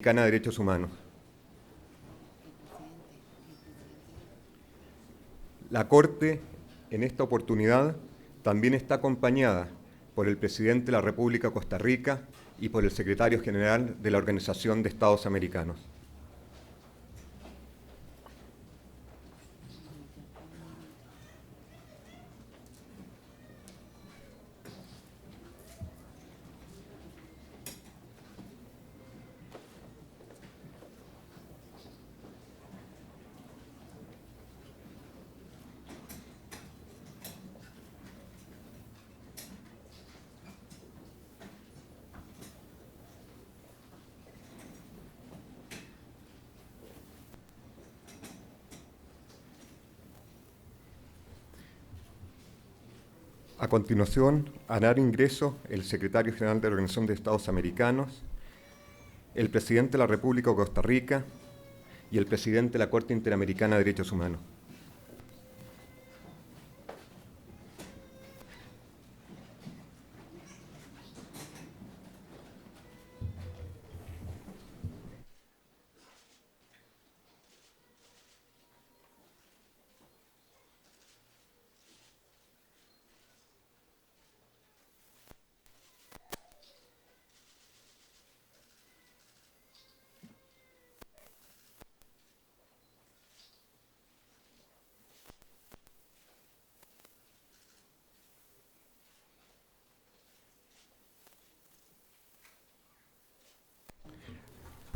Interamericana de Derechos Humanos. La Corte, en esta oportunidad, también está acompañada por el presidente de la República de Costa Rica y por el secretario general de la Organización de Estados Americanos. A continuación, harán ingreso el secretario general de la Organización de Estados Americanos, el presidente de la República de Costa Rica y el presidente de la Corte Interamericana de Derechos Humanos.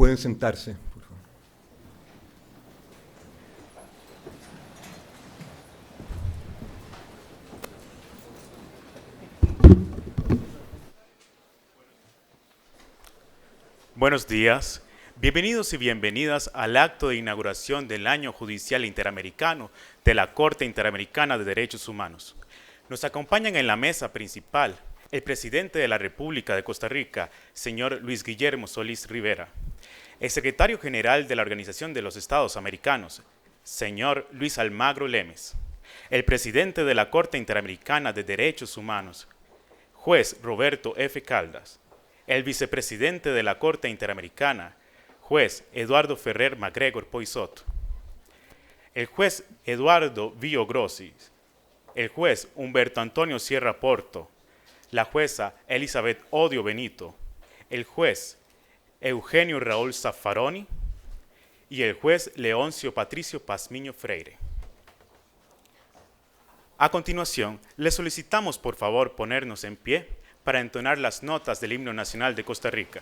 Pueden sentarse, por favor. Buenos días. Bienvenidos y bienvenidas al acto de inauguración del Año Judicial Interamericano de la Corte Interamericana de Derechos Humanos. Nos acompañan en la mesa principal el presidente de la República de Costa Rica, señor Luis Guillermo Solís Rivera, el secretario general de la Organización de los Estados Americanos, señor Luis Almagro Lemes, el presidente de la Corte Interamericana de Derechos Humanos, juez Roberto F. Caldas, el vicepresidente de la Corte Interamericana, juez Eduardo Ferrer MacGregor Poisot, el juez Eduardo Vio Grossi, el juez Humberto Antonio Sierra Porto, la jueza Elizabeth Odio Benito, el juez Eugenio Raúl Zaffaroni y el juez Leoncio Patricio Pazmiño Freire. A continuación, le solicitamos por favor ponernos en pie para entonar las notas del Himno Nacional de Costa Rica.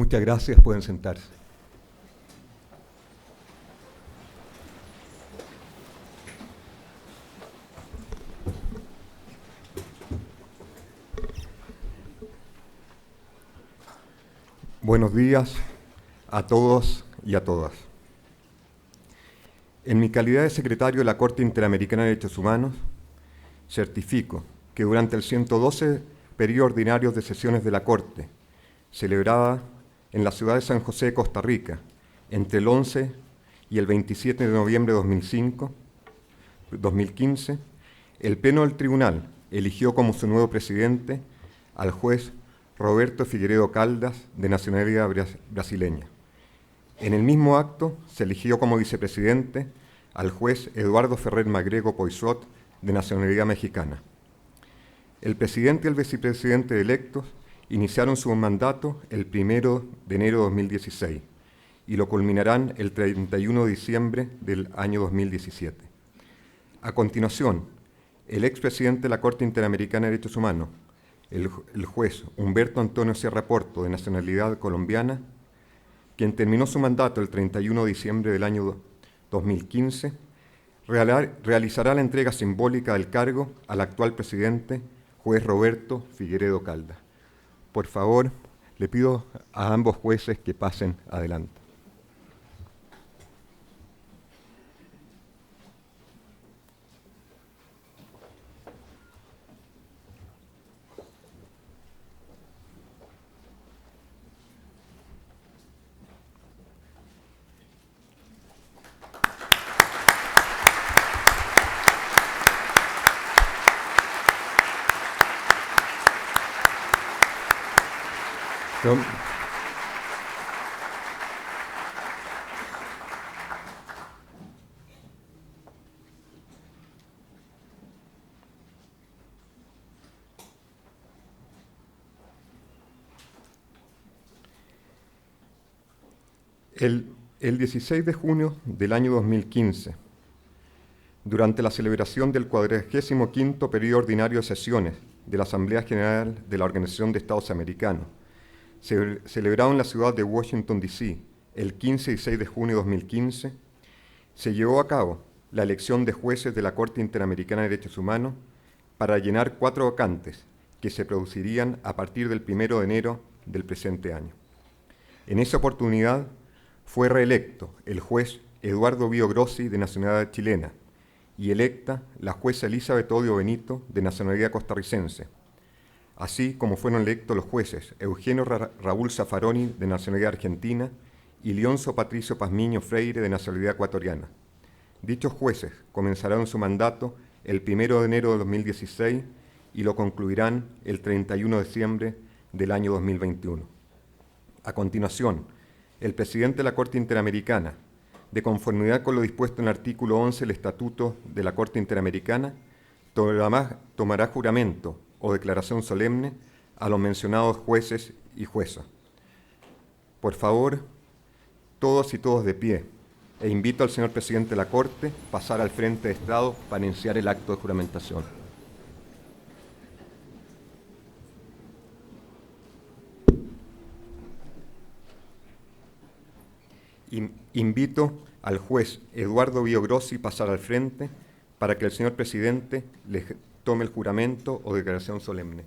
Muchas gracias, pueden sentarse. Buenos días a todos y a todas. En mi calidad de secretario de la Corte Interamericana de Derechos Humanos, certifico que durante el 112 periodo ordinario de sesiones de la Corte, celebrada en la ciudad de San José, Costa Rica, entre el 11 y el 27 de noviembre de 2015, el Pleno del Tribunal eligió como su nuevo presidente al juez Roberto Figueiredo Caldas, de nacionalidad brasileña. En el mismo acto se eligió como vicepresidente al juez Eduardo Ferrer Magrego Poisot, de nacionalidad mexicana. El presidente y el vicepresidente electos iniciaron su mandato el 1 de enero de 2016 y lo culminarán el 31 de diciembre del año 2017. A continuación, el expresidente de la Corte Interamericana de Derechos Humanos, el juez Humberto Antonio Sierra Porto, de nacionalidad colombiana, quien terminó su mandato el 31 de diciembre del año 2015, realizará la entrega simbólica del cargo al actual presidente, juez Roberto Figueiredo Caldas. Por favor, le pido a ambos jueces que pasen adelante. El 16 de junio del año 2015, durante la celebración del 45º periodo ordinario de sesiones de la Asamblea General de la Organización de Estados Americanos, celebrado en la ciudad de Washington, D.C., el 15 y 16 de junio de 2015, se llevó a cabo la elección de jueces de la Corte Interamericana de Derechos Humanos para llenar 4 vacantes que se producirían a partir del 1 de enero del presente año. En esa oportunidad fue reelecto el juez Eduardo Bío Grossi, de nacionalidad chilena, y electa la jueza Elizabeth Odio Benito, de nacionalidad costarricense, así como fueron electos los jueces Eugenio Raúl Zaffaroni, de nacionalidad argentina, y Leonzo Patricio Pazmiño Freire, de nacionalidad ecuatoriana. Dichos jueces comenzarán su mandato el 1 de enero de 2016 y lo concluirán el 31 de diciembre del año 2021. A continuación, el presidente de la Corte Interamericana, de conformidad con lo dispuesto en el artículo 11 del Estatuto de la Corte Interamericana, tomará juramento o declaración solemne a los mencionados jueces y juezas. Por favor, todos y todas de pie, e invito al señor presidente de la Corte a pasar al frente de estrado para iniciar el acto de juramentación. Invito al juez Eduardo Bío Grossi a pasar al frente para que el señor presidente le tome el juramento o declaración solemne.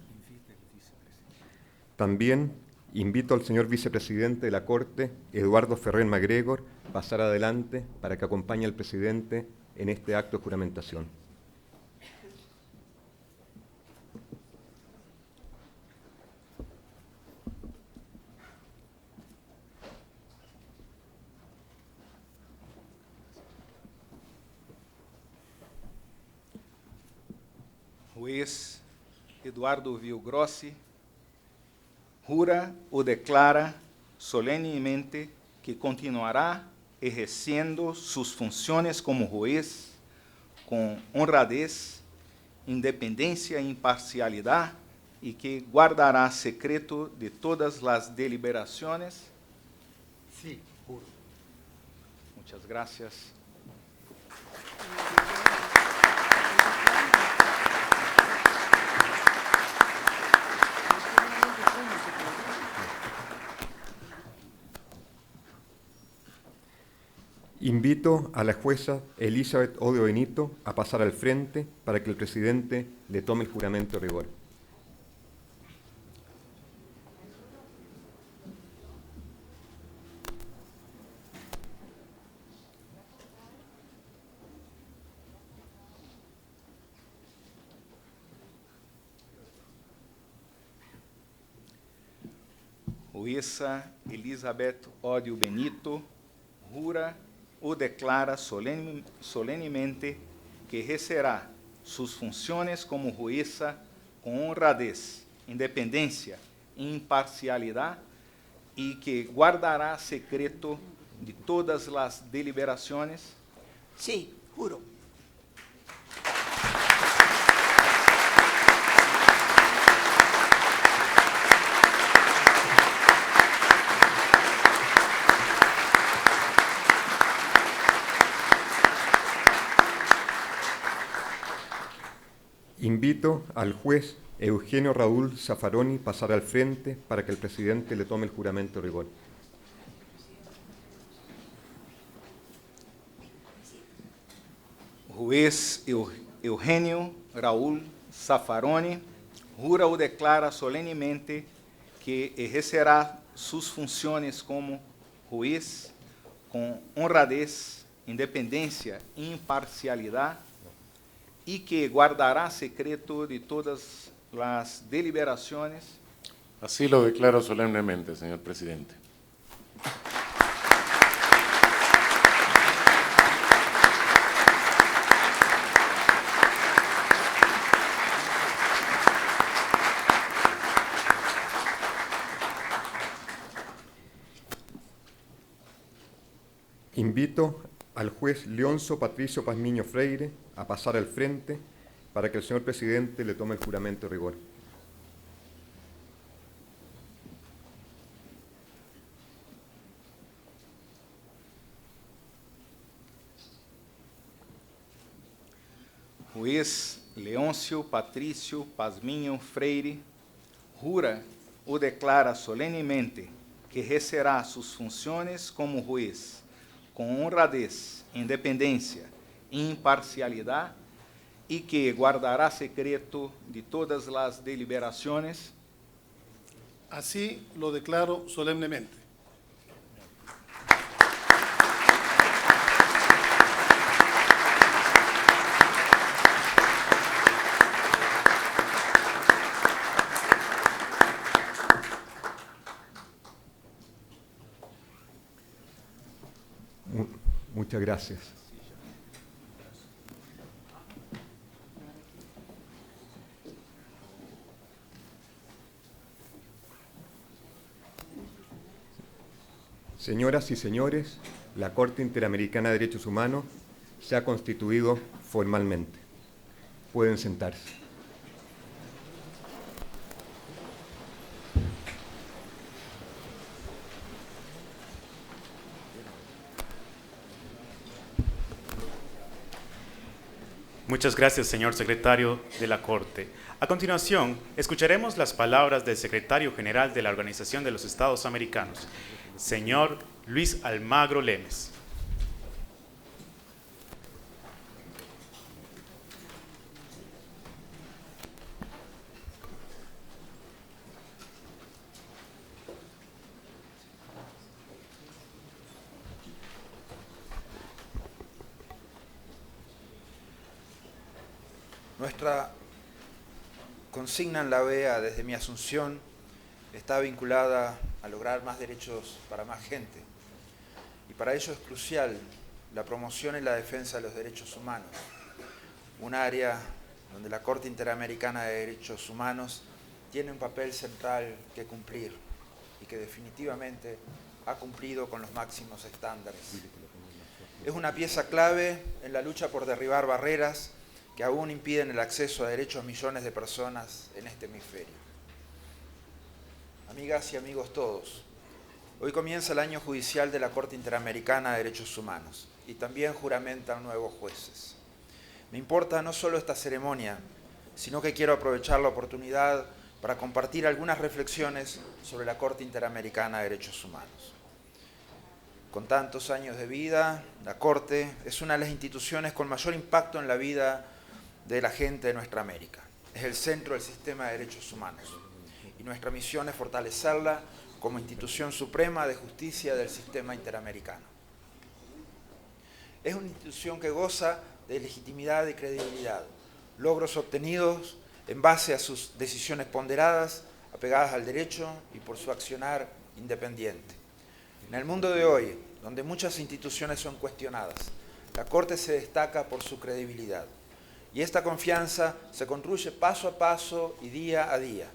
También invito al señor vicepresidente de la Corte, Eduardo Ferrer Macgregor, a pasar adelante para que acompañe al presidente en este acto de juramentación. Juez Eduardo Bío Grossi jura o declara solenemente que continuará ejerciendo sus funciones como juez con honradez, independencia e imparcialidad y que guardará secreto de todas las deliberaciones. Sí, juro. Muchas gracias. Invito a la jueza Elizabeth Odio Benito a pasar al frente para que el presidente le tome el juramento de rigor. Juíza Elizabeth Ódio Benito, jura ou declara solenemente que exercerá suas funções como juíza com honradez, independência e imparcialidade e que guardará secreto de todas as deliberações. Sí, juro. Invito al juez Eugenio Raúl Zaffaroni pasar al frente para que el presidente le tome el juramento de rigor. Juiz Eugenio Raúl Zaffaroni jura ou declara solenemente que exercerá suas funções como juiz com honradez, independência e imparcialidade e que guardará secreto de todas as deliberações. Así lo declaro solemnemente, señor presidente. Invito al juez Leonzo Patricio Pazmiño Freire a pasar al frente para que el señor presidente le tome el juramento de rigor. Juiz Leôncio Patrício Pazminho Freire jura ou declara solenemente que exercerá suas funções como juiz com honradez, independência e imparcialidade e que guardará secreto de todas as deliberações. Así lo declaro solemnemente. Muchas gracias. Señoras y señores, la Corte Interamericana de Derechos Humanos se ha constituido formalmente. Pueden sentarse. Muchas gracias, señor secretario de la Corte. A continuación, escucharemos las palabras del secretario general de la Organización de los Estados Americanos, señor Luis Almagro Lemes. Nuestra consigna en la OEA desde mi asunción está vinculada a lograr más derechos para más gente. Y para ello es crucial la promoción y la defensa de los derechos humanos, un área donde la Corte Interamericana de Derechos Humanos tiene un papel central que cumplir y que definitivamente ha cumplido con los máximos estándares. Es una pieza clave en la lucha por derribar barreras que aún impiden el acceso a derechos a millones de personas en este hemisferio. Amigas y amigos todos, hoy comienza el año judicial de la Corte Interamericana de Derechos Humanos y también juramentan nuevos jueces. Me importa no solo esta ceremonia, sino que quiero aprovechar la oportunidad para compartir algunas reflexiones sobre la Corte Interamericana de Derechos Humanos. Con tantos años de vida, la Corte es una de las instituciones con mayor impacto en la vida de la gente de nuestra América. Es el centro del sistema de derechos humanos y nuestra misión es fortalecerla como institución suprema de justicia del sistema interamericano. Es una institución que goza de legitimidad y credibilidad, logros obtenidos en base a sus decisiones ponderadas, apegadas al derecho y por su accionar independiente. En el mundo de hoy, donde muchas instituciones son cuestionadas, la Corte se destaca por su credibilidad. Y esta confianza se construye paso a paso y día a día.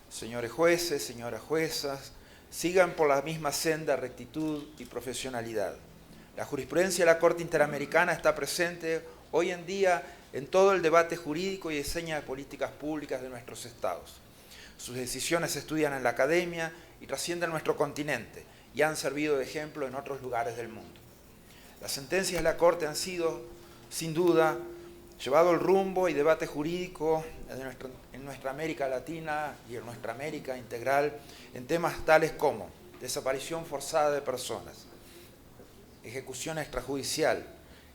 Señores jueces, señoras juezas, sigan por la misma senda, rectitud y profesionalidad. La jurisprudencia de la Corte Interamericana está presente hoy en día en todo el debate jurídico y diseño de políticas públicas de nuestros estados. Sus decisiones se estudian en la academia y trascienden nuestro continente y han servido de ejemplo en otros lugares del mundo. Las sentencias de la Corte han sido, sin duda, llevado el rumbo y debate jurídico en nuestra América Latina y en nuestra América integral en temas tales como desaparición forzada de personas, ejecución extrajudicial,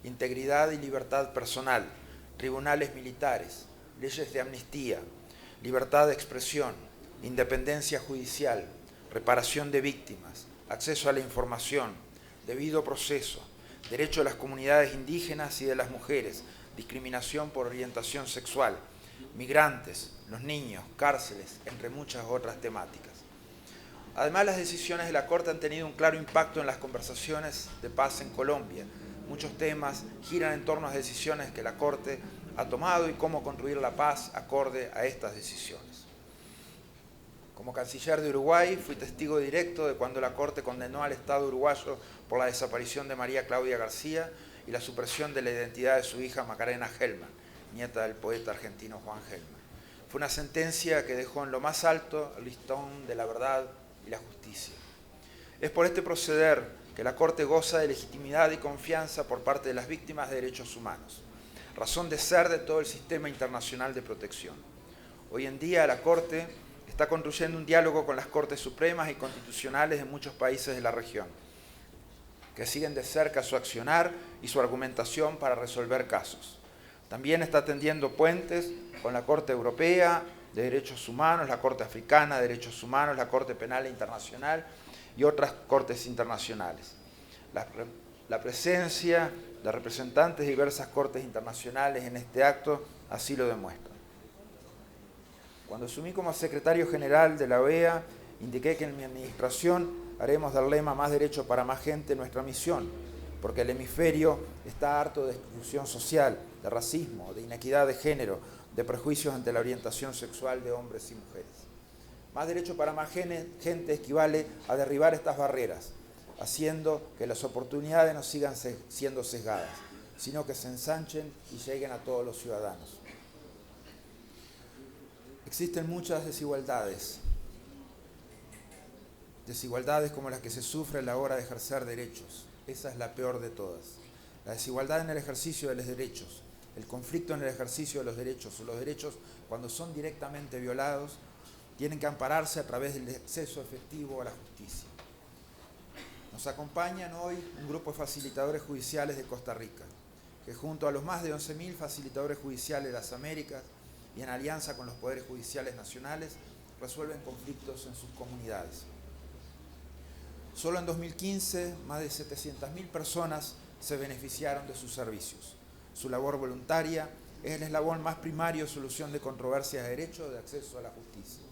integridad y libertad personal, tribunales militares, leyes de amnistía, libertad de expresión, independencia judicial, reparación de víctimas, acceso a la información, debido proceso, derecho de las comunidades indígenas y de las mujeres, discriminación por orientación sexual, migrantes, los niños, cárceles, entre muchas otras temáticas. Además, las decisiones de la Corte han tenido un claro impacto en las conversaciones de paz en Colombia. Muchos temas giran en torno a decisiones que la Corte ha tomado y cómo construir la paz acorde a estas decisiones. Como canciller de Uruguay, fui testigo directo de cuando la Corte condenó al Estado uruguayo por la desaparición de María Claudia García y la supresión de la identidad de su hija Macarena Gelman, nieta del poeta argentino Juan Gelman. Fue una sentencia que dejó en lo más alto el listón de la verdad y la justicia. Es por este proceder que la Corte goza de legitimidad y confianza por parte de las víctimas de derechos humanos, razón de ser de todo el sistema internacional de protección. Hoy en día la Corte está construyendo un diálogo con las Cortes Supremas y Constitucionales de muchos países de la región, que siguen de cerca su accionar y su argumentación para resolver casos. También está tendiendo puentes con la Corte Europea de Derechos Humanos, la Corte Africana de Derechos Humanos, la Corte Penal Internacional y otras cortes internacionales. La presencia de representantes de diversas cortes internacionales en este acto así lo demuestra. Cuando asumí como secretario general de la OEA, indiqué que en mi administración haremos del lema "Más derecho para más gente" nuestra misión, porque el hemisferio está harto de exclusión social, de racismo, de inequidad de género, de prejuicios ante la orientación sexual de hombres y mujeres. Más derecho para más gente equivale a derribar estas barreras, haciendo que las oportunidades no sigan siendo sesgadas, sino que se ensanchen y lleguen a todos los ciudadanos. Existen muchas desigualdades como las que se sufren a la hora de ejercer derechos. Esa es la peor de todas. La desigualdad en el ejercicio de los derechos, el conflicto en el ejercicio de los derechos, o los derechos cuando son directamente violados, tienen que ampararse a través del acceso efectivo a la justicia. Nos acompañan hoy un grupo de facilitadores judiciales de Costa Rica, que junto a los más de 11.000 facilitadores judiciales de las Américas y en alianza con los poderes judiciales nacionales, resuelven conflictos en sus comunidades. Solo en 2015, más de 700.000 personas se beneficiaron de sus servicios. Su labor voluntaria es el eslabón más primario de solución de controversias de derecho de acceso a la justicia.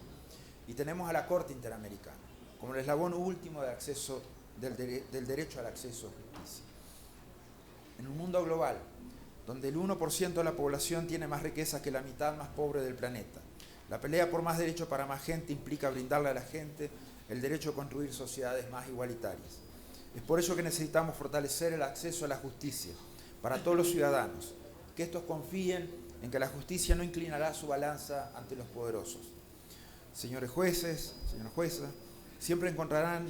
Y tenemos a la Corte Interamericana como el eslabón último de acceso del derecho al acceso a justicia. En un mundo global, donde el 1% de la población tiene más riqueza que la mitad más pobre del planeta, la pelea por más derecho para más gente implica brindarle a la gente el derecho a construir sociedades más igualitarias. Es por ello que necesitamos fortalecer el acceso a la justicia para todos los ciudadanos, que estos confíen en que la justicia no inclinará su balanza ante los poderosos. Señores jueces, señoras juezas, siempre encontrarán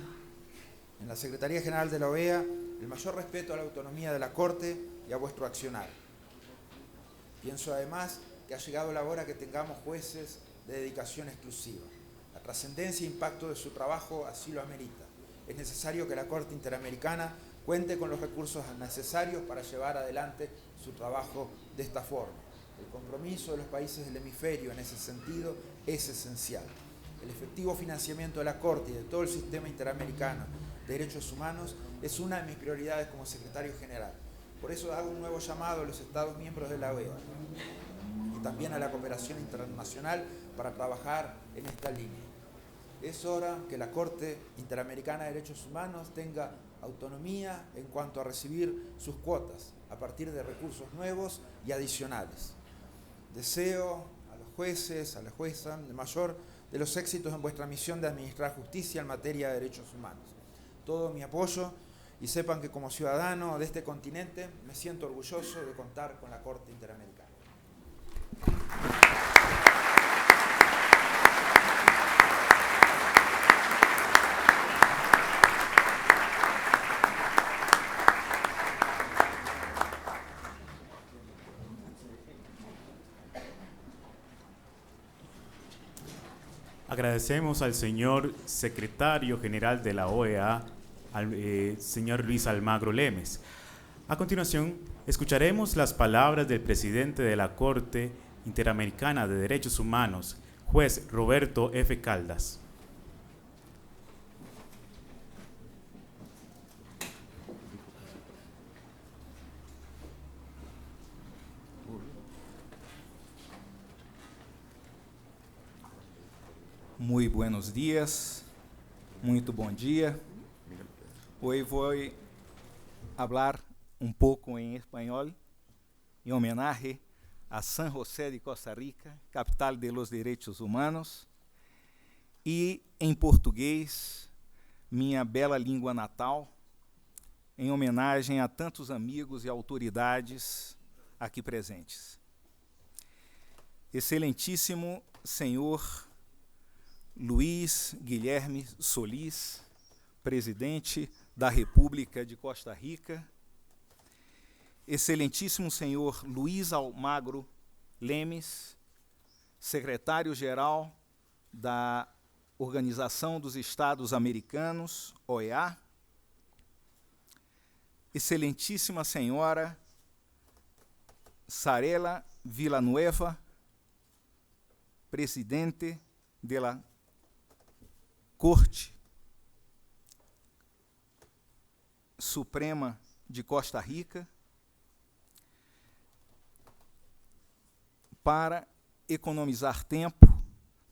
en la Secretaría General de la OEA el mayor respeto a la autonomía de la Corte y a vuestro accionar. Pienso además que ha llegado la hora que tengamos jueces de dedicación exclusiva. La trascendencia e impacto de su trabajo así lo amerita. Es necesario que la Corte Interamericana cuente con los recursos necesarios para llevar adelante su trabajo de esta forma. El compromiso de los países del hemisferio en ese sentido es esencial. El efectivo financiamiento de la Corte y de todo el sistema interamericano de derechos humanos es una de mis prioridades como secretario general. Por eso hago un nuevo llamado a los Estados miembros de la OEA y también a la cooperación internacional para trabajar en esta línea. Es hora que la Corte Interamericana de Derechos Humanos tenga autonomía en cuanto a recibir sus cuotas a partir de recursos nuevos y adicionales. Deseo a los jueces, a la jueza, el mayor de los éxitos en vuestra misión de administrar justicia en materia de derechos humanos. Todo mi apoyo, y sepan que como ciudadano de este continente me siento orgulloso de contar con la Corte Interamericana. Agradecemos al señor secretario general de la OEA, al señor Luis Almagro Lemes. A continuación, escucharemos las palabras del presidente de la Corte Interamericana de Derechos Humanos, juez Roberto F. Caldas. Muy buenos días, muito bom dia. Hoy voy a hablar un poco en español en homenaje a San José de Costa Rica, capital de los derechos humanos, e em português, minha bela língua natal, em homenagem a tantos amigos e autoridades aqui presentes. Excelentíssimo senhor Luiz Guilherme Solis, presidente da República de Costa Rica, excelentíssimo senhor Luiz Almagro Lemes, secretário-geral da Organização dos Estados Americanos, OEA, excelentíssima senhora Sarela Villanueva, presidente da Corte Suprema de Costa Rica, para economizar tempo,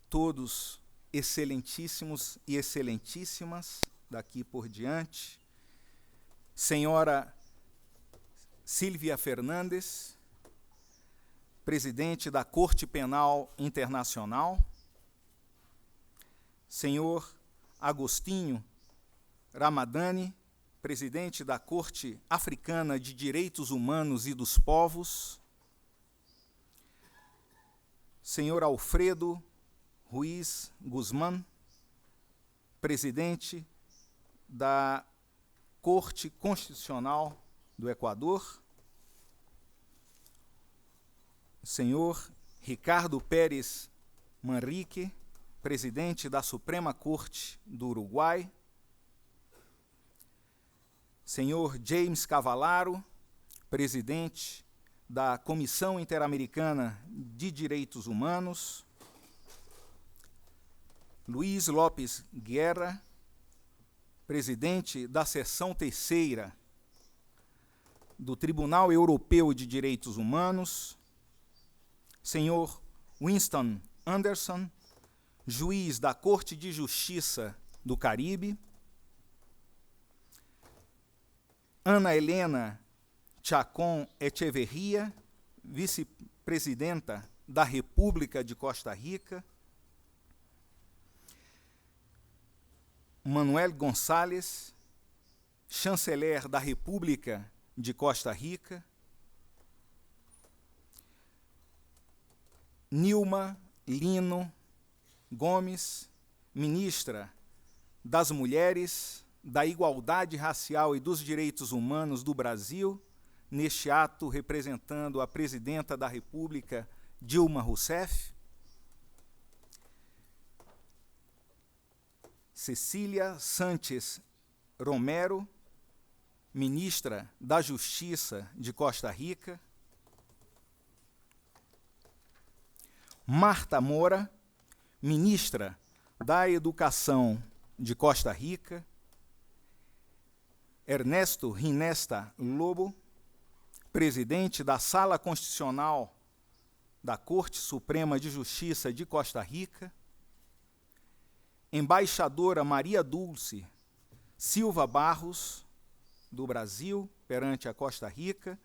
todos excelentíssimos e excelentíssimas daqui por diante, senhora Silvia Fernandes, presidente da Corte Penal Internacional, senhor Agostinho Ramadani, presidente da Corte Africana de Direitos Humanos e dos Povos, senhor Alfredo Ruiz Guzmán, presidente da Corte Constitucional do Equador, senhor Ricardo Pérez Manrique, presidente da Suprema Corte do Uruguai, senhor James Cavallaro, presidente da Comissão Interamericana de Direitos Humanos, Luiz Lopes Guerra, presidente da Seção Terceira do Tribunal Europeu de Direitos Humanos, senhor Winston Anderson, juiz da Corte de Justiça do Caribe, Ana Helena Chacón Echeverria, vice-presidenta da República de Costa Rica, Manuel Gonçalves, chanceler da República de Costa Rica, Nilma Lino Gomes, ministra das Mulheres, da Igualdade Racial e dos Direitos Humanos do Brasil, neste ato representando a presidenta da República, Dilma Rousseff, Cecília Sanches Romero, ministra da Justiça de Costa Rica, Marta Moura, ministra da Educação de Costa Rica, Ernesto Rinesta Lobo, presidente da Sala Constitucional da Corte Suprema de Justiça de Costa Rica, embaixadora Maria Dulce Silva Barros, do Brasil, perante a Costa Rica,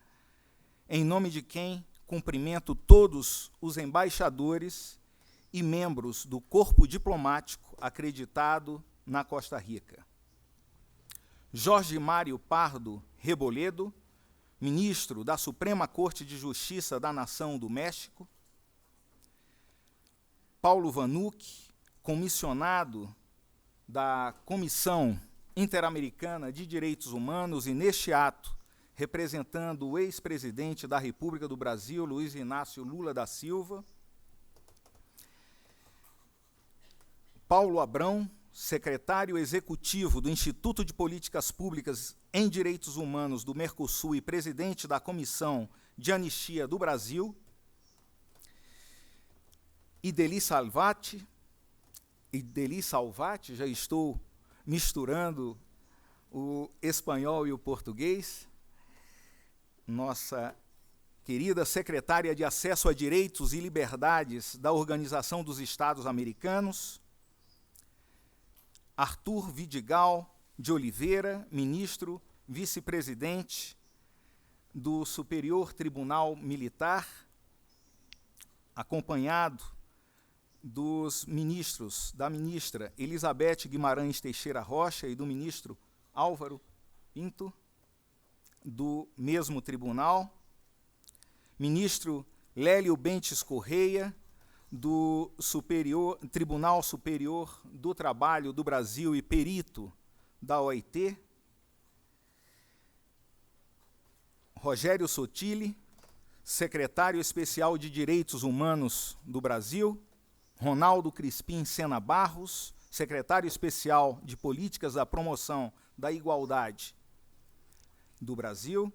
em nome de quem cumprimento todos os embaixadores e membros do corpo diplomático acreditado na Costa Rica. Jorge Mário Pardo Reboledo, ministro da Suprema Corte de Justiça da Nação do México. Paulo Vanuc, comissionado da Comissão Interamericana de Direitos Humanos, e neste ato, representando o ex-presidente da República do Brasil, Luiz Inácio Lula da Silva. Paulo Abrão, secretário executivo do Instituto de Políticas Públicas em Direitos Humanos do Mercosul e presidente da Comissão de Anistia do Brasil. Ideli Salvati, já estou misturando o espanhol e o português, nossa querida secretária de Acesso a Direitos e Liberdades da Organização dos Estados Americanos. Arthur Vidigal de Oliveira, ministro, vice-presidente do Superior Tribunal Militar, acompanhado dos ministros, da ministra Elizabeth Guimarães Teixeira Rocha e do ministro Álvaro Pinto, do mesmo tribunal, ministro Lélio Bentes Correia, do Tribunal Superior do Trabalho do Brasil e perito da OIT, Rogério Sotile, secretário especial de Direitos Humanos do Brasil, Ronaldo Crispim Sena Barros, secretário especial de Políticas da Promoção da Igualdade do Brasil,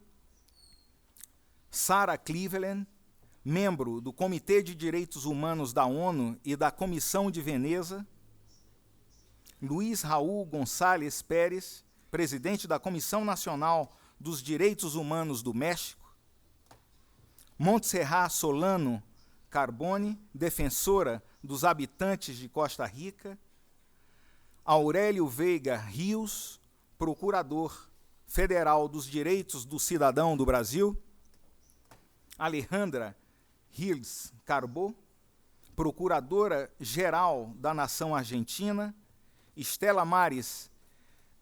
Sarah Cleveland, membro do Comitê de Direitos Humanos da ONU e da Comissão de Veneza, Luiz Raul Gonçalves Pérez, presidente da Comissão Nacional dos Direitos Humanos do México, Montserrat Solano Carbone, defensora dos habitantes de Costa Rica, Aurélio Veiga Rios, procurador federal dos Direitos do Cidadão do Brasil, Alejandra Hills Carbó, procuradora-geral da Nação Argentina, Estela Maris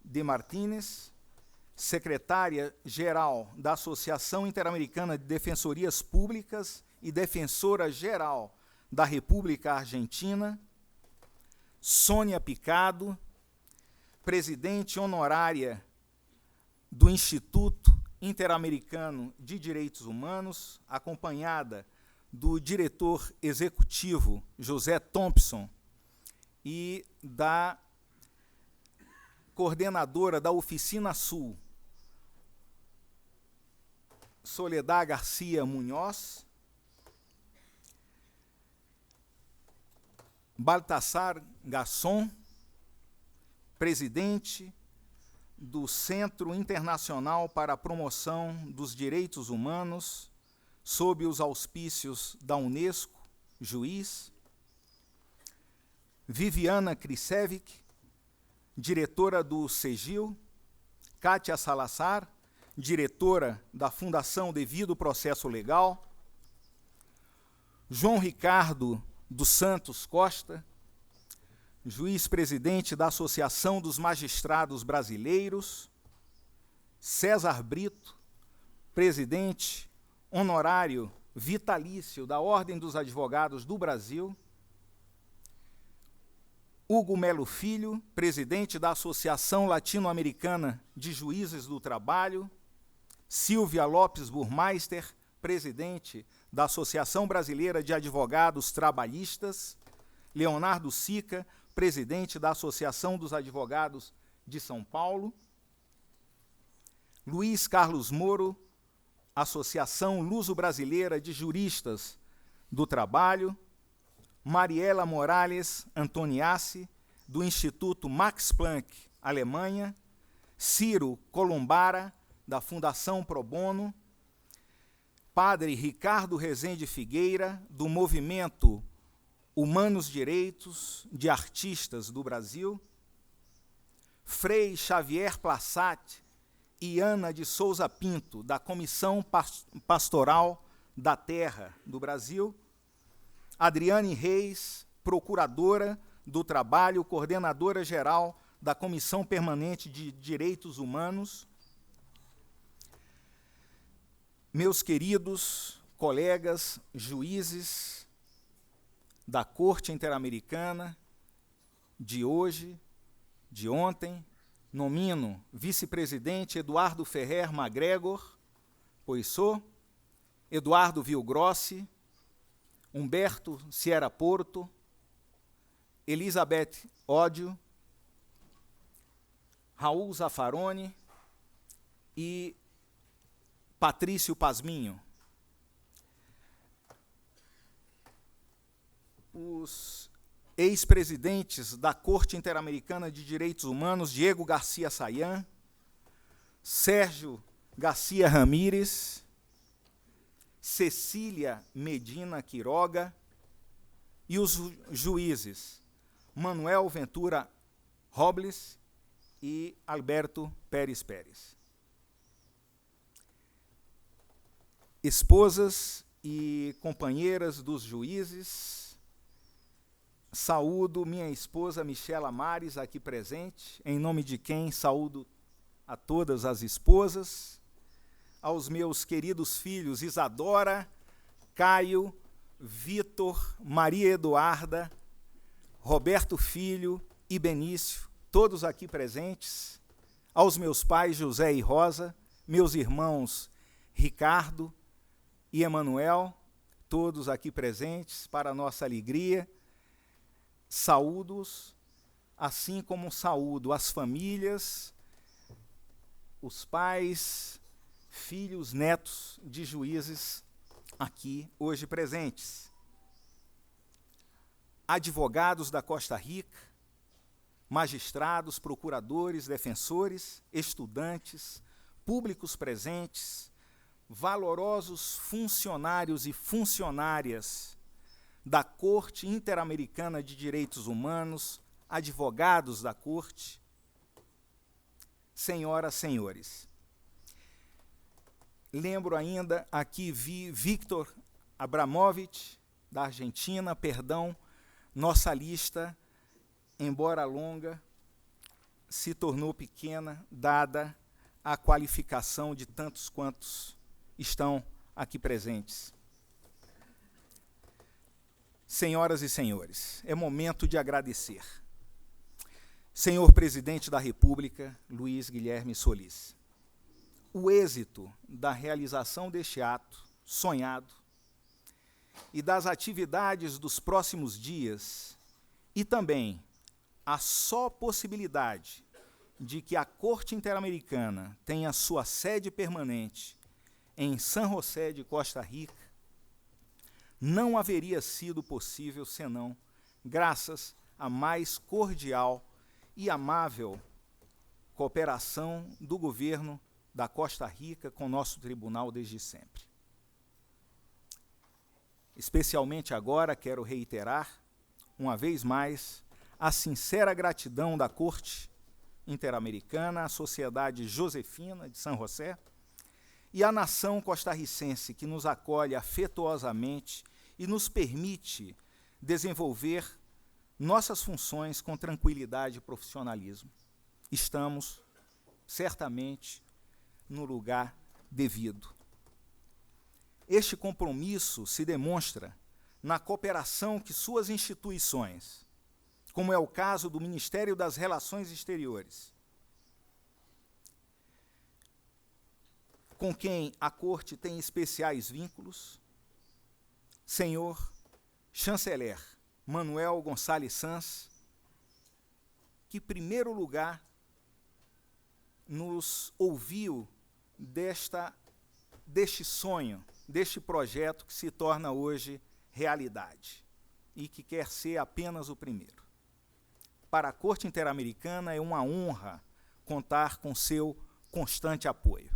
de Martínez, secretária-geral da Associação Interamericana de Defensorias Públicas e defensora-geral da República Argentina, Sônia Picado, presidente honorária do Instituto Interamericano de Direitos Humanos, acompanhada do diretor executivo José Thompson e da coordenadora da Oficina Sul, Soledad Garcia Munhoz, Baltasar Gasson, presidente do Centro Internacional para a Promoção dos Direitos Humanos, sob os auspícios da Unesco, juiz, Viviana Krisevic, diretora do CEGIL, Kátia Salazar, diretora da Fundação Devido Processo Legal, João Ricardo dos Santos Costa, juiz-presidente da Associação dos Magistrados Brasileiros, César Brito, presidente honorário vitalício da Ordem dos Advogados do Brasil, Hugo Melo Filho, presidente da Associação Latino-Americana de Juízes do Trabalho, Silvia Lopes Burmeister, presidente da Associação Brasileira de Advogados Trabalhistas, Leonardo Sica, presidente da Associação dos Advogados de São Paulo, Luiz Carlos Moro, Associação Luso-Brasileira de Juristas do Trabalho, Mariela Morales Antoniassi, do Instituto Max Planck, Alemanha, Ciro Columbara, da Fundação Pro Bono, Padre Ricardo Rezende Figueira, do Movimento Humanos Direitos de Artistas do Brasil, Frei Xavier Plassat e Ana de Souza Pinto, da Comissão Pastoral da Terra do Brasil, Adriane Reis, Procuradora do Trabalho, Coordenadora-Geral da Comissão Permanente de Direitos Humanos, meus queridos colegas juízes da Corte Interamericana de hoje, de ontem, nomino vice-presidente Eduardo Ferrer MacGregor, pois sou, Eduardo Vilgrossi, Humberto Sierra Porto, Elizabeth Ódio, Raul Zaffaroni e Patrício Pasminho. Os ex-presidentes da Corte Interamericana de Direitos Humanos, Diego Garcia Sayan, Sérgio Garcia Ramírez, Cecília Medina Quiroga, e os juízes Manuel Ventura Robles e Alberto Pérez Pérez. Esposas e companheiras dos juízes, saúdo minha esposa Michela Mares, aqui presente, em nome de quem saúdo a todas as esposas, aos meus queridos filhos Isadora, Caio, Vitor, Maria Eduarda, Roberto Filho e Benício, todos aqui presentes, aos meus pais José e Rosa, meus irmãos Ricardo e Emanuel, todos aqui presentes, para a nossa alegria, saúdos, assim como saúdo as famílias, os pais, filhos, netos de juízes aqui hoje presentes. Advogados da Costa Rica, magistrados, procuradores, defensores, estudantes, públicos presentes, valorosos funcionários e funcionárias da Corte Interamericana de Direitos Humanos, advogados da Corte, senhoras, senhores. Lembro ainda aqui Victor Abramovich, da Argentina, perdão, nossa lista, embora longa, se tornou pequena, dada a qualificação de tantos quantos estão aqui presentes. Senhoras e senhores, é momento de agradecer. Senhor Presidente da República, Luiz Guilherme Solís, o êxito da realização deste ato sonhado e das atividades dos próximos dias, e também a só possibilidade de que a Corte Interamericana tenha sua sede permanente em San José de Costa Rica, não haveria sido possível senão graças à mais cordial e amável cooperação do governo da Costa Rica com nosso tribunal desde sempre. Especialmente agora quero reiterar, uma vez mais, a sincera gratidão da Corte Interamericana, à Sociedade Josefina de San José e à nação costarricense que nos acolhe afetuosamente e nos permite desenvolver nossas funções com tranquilidade e profissionalismo. Estamos, certamente, no lugar devido. Este compromisso se demonstra na cooperação que suas instituições, como é o caso do Ministério das Relações Exteriores, com quem a Corte tem especiais vínculos, senhor chanceler Manuel Gonçalves Sanz, que, em primeiro lugar, nos ouviu deste sonho, deste projeto que se torna hoje realidade e que quer ser apenas o primeiro. Para a Corte Interamericana é uma honra contar com seu constante apoio.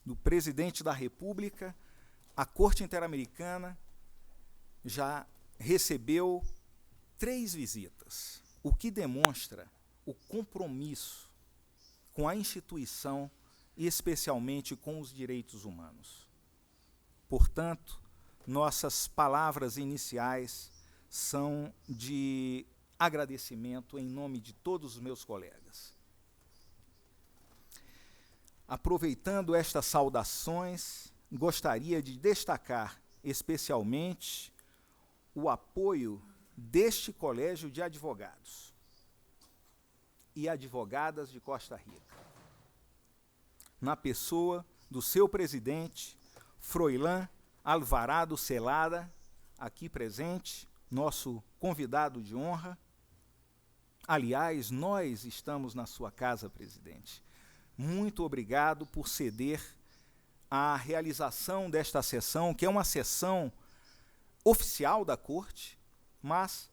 Do Presidente da República, a Corte Interamericana já recebeu 3 visitas, o que demonstra o compromisso com a instituição e especialmente com os direitos humanos. Portanto, nossas palavras iniciais são de agradecimento em nome de todos os meus colegas. Aproveitando estas saudações, gostaria de destacar especialmente o apoio deste Colégio de Advogados e Advogadas de Costa Rica, na pessoa do seu presidente, Froilán Alvarado Celada, aqui presente, nosso convidado de honra. Aliás, nós estamos na sua casa, presidente. Muito obrigado por ceder à realização desta sessão, que é uma sessão oficial da Corte, mas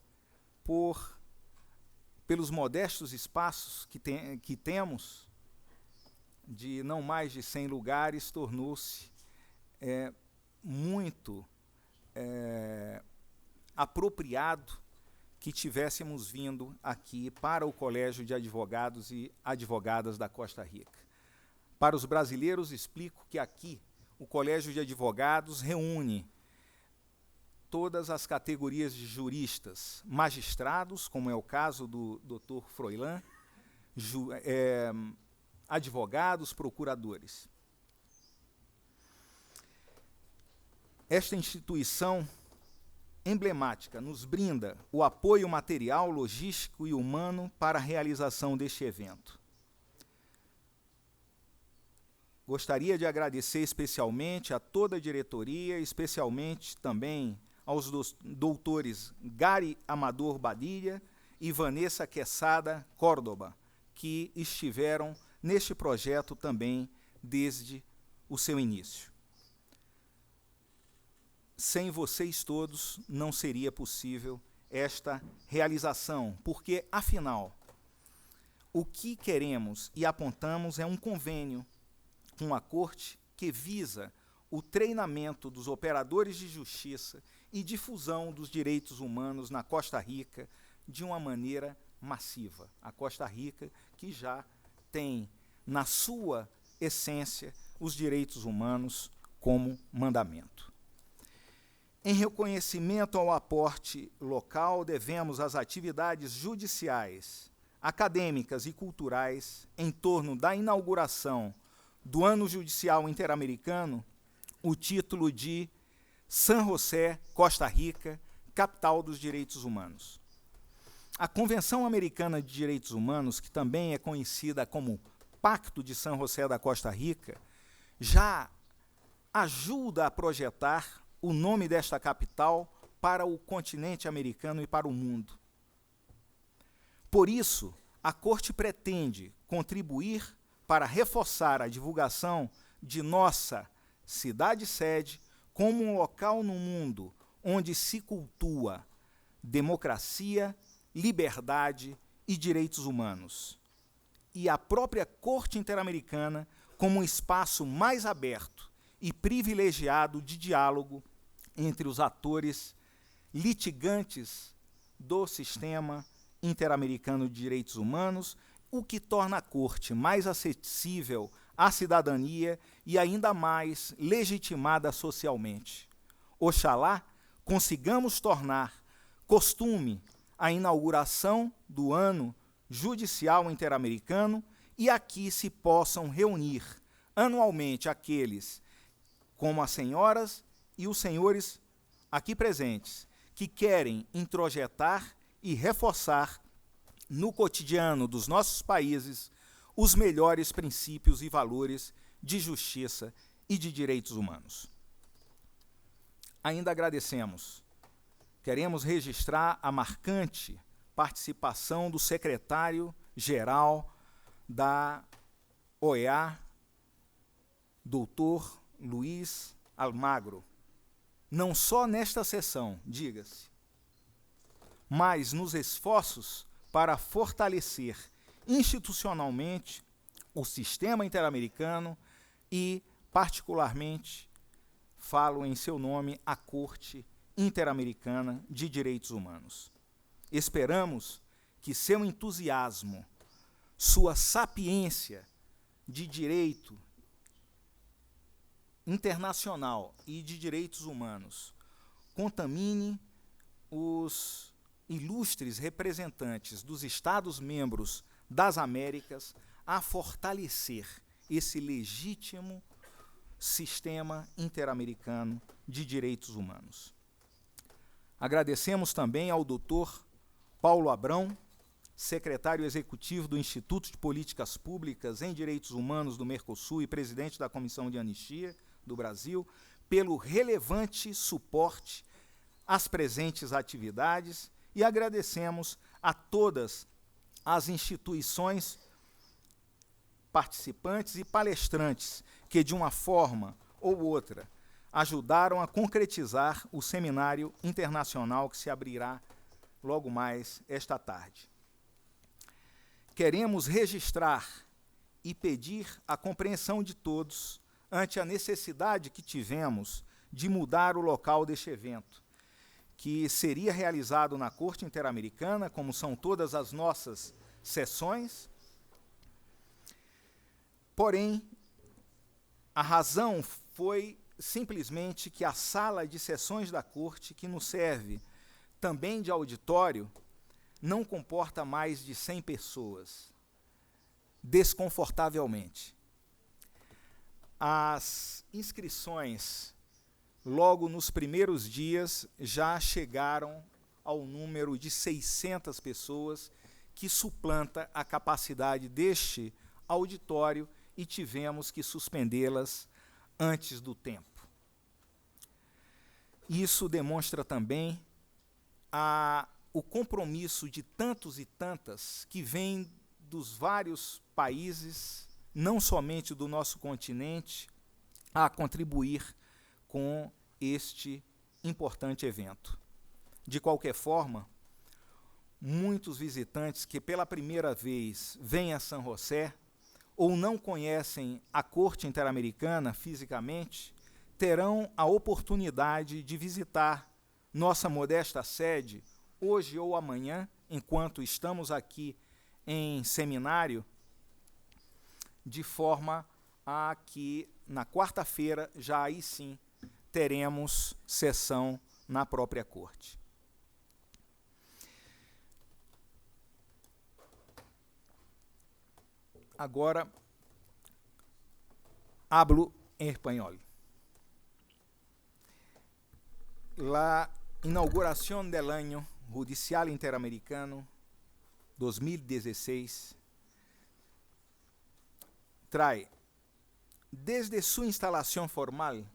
pelos modestos espaços que temos, de não mais de 100 lugares, tornou-se muito apropriado que tivéssemos vindo aqui para o Colégio de Advogados e Advogadas da Costa Rica. Para os brasileiros, explico que aqui o Colégio de Advogados reúne todas as categorias de juristas, magistrados, como é o caso do Dr. Froilán, advogados, procuradores. Esta instituição emblemática nos brinda o apoio material, logístico e humano para a realização deste evento. Gostaria de agradecer especialmente a toda a diretoria, especialmente também aos doutores Gary Amador Badilha e Vanessa Quesada Córdoba, que estiveram neste projeto também desde o seu início. Sem vocês todos não seria possível esta realização, porque, afinal, o que queremos e apontamos é um convênio com a Corte que visa o treinamento dos operadores de justiça e difusão dos direitos humanos na Costa Rica de uma maneira massiva. A Costa Rica, que já tem, na sua essência, os direitos humanos como mandamento. Em reconhecimento ao aporte local, devemos às atividades judiciais, acadêmicas e culturais em torno da inauguração do Ano Judicial Interamericano o título de San José, Costa Rica, capital dos direitos humanos. A Convenção Americana de Direitos Humanos, que também é conhecida como Pacto de San José da Costa Rica, já ajuda a projetar o nome desta capital para o continente americano e para o mundo. Por isso, a Corte pretende contribuir para reforçar a divulgação de nossa cidade-sede como um local no mundo onde se cultua democracia, liberdade e direitos humanos, e a própria Corte Interamericana como um espaço mais aberto e privilegiado de diálogo entre os atores litigantes do sistema interamericano de direitos humanos, o que torna a Corte mais acessível à cidadania e ainda mais legitimada socialmente. Oxalá consigamos tornar costume a inauguração do Ano Judicial Interamericano e aqui se possam reunir anualmente aqueles, como as senhoras e os senhores aqui presentes, que querem introjetar e reforçar no cotidiano dos nossos países os melhores princípios e valores de justiça e de direitos humanos. Ainda agradecemos. Queremos registrar a marcante participação do secretário-geral da OEA, Dr. Luiz Almagro, não só nesta sessão, diga-se, mas nos esforços para fortalecer institucionalmente o sistema interamericano e, particularmente, falo em seu nome, a Corte Interamericana de Direitos Humanos. Esperamos que seu entusiasmo, sua sapiência de direito internacional e de direitos humanos contamine os ilustres representantes dos Estados-membros das Américas a fortalecer esse legítimo sistema interamericano de direitos humanos. Agradecemos também ao Dr. Paulo Abrão, secretário executivo do Instituto de Políticas Públicas em Direitos Humanos do Mercosul e presidente da Comissão de Anistia do Brasil, pelo relevante suporte às presentes atividades e agradecemos a todas as instituições participantes e palestrantes que, de uma forma ou outra, ajudaram a concretizar o seminário internacional que se abrirá logo mais esta tarde. Queremos registrar e pedir a compreensão de todos ante a necessidade que tivemos de mudar o local deste evento, que seria realizado na Corte Interamericana, como são todas as nossas sessões. Porém, a razão foi simplesmente que a sala de sessões da Corte, que nos serve também de auditório, não comporta mais de 100 pessoas, desconfortavelmente. As inscrições, logo nos primeiros dias, já chegaram ao número de 600 pessoas, que suplanta a capacidade deste auditório e tivemos que suspendê-las antes do tempo. Isso demonstra também o compromisso de tantos e tantas que vêm dos vários países, não somente do nosso continente, a contribuir com este importante evento. De qualquer forma, muitos visitantes que pela primeira vez vêm a São José ou não conhecem a Corte Interamericana fisicamente, terão a oportunidade de visitar nossa modesta sede hoje ou amanhã, enquanto estamos aqui em seminário, de forma a que na quarta-feira, já aí sim, teremos sessão na própria Corte. Agora, hablo em espanhol. La inauguración del año judicial interamericano 2016 trae, desde su instalación formal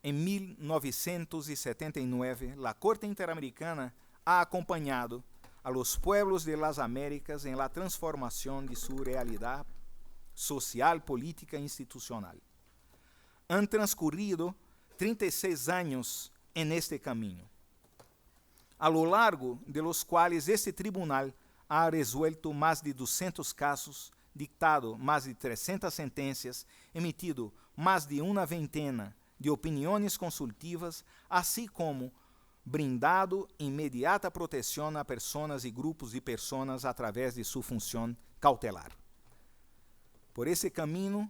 en 1979, la Corte Interamericana ha acompañado a los pueblos de las Américas en la transformación de su realidad social, política e institucional. Han transcurrido 36 años en este camino, a lo largo de los cuales este tribunal ha resuelto más de 200 casos, dictado más de 300 sentencias, emitido más de una veintena de opiniones consultivas, así como brindado inmediata protección a personas y grupos de personas a través de su función cautelar. Por ese camino,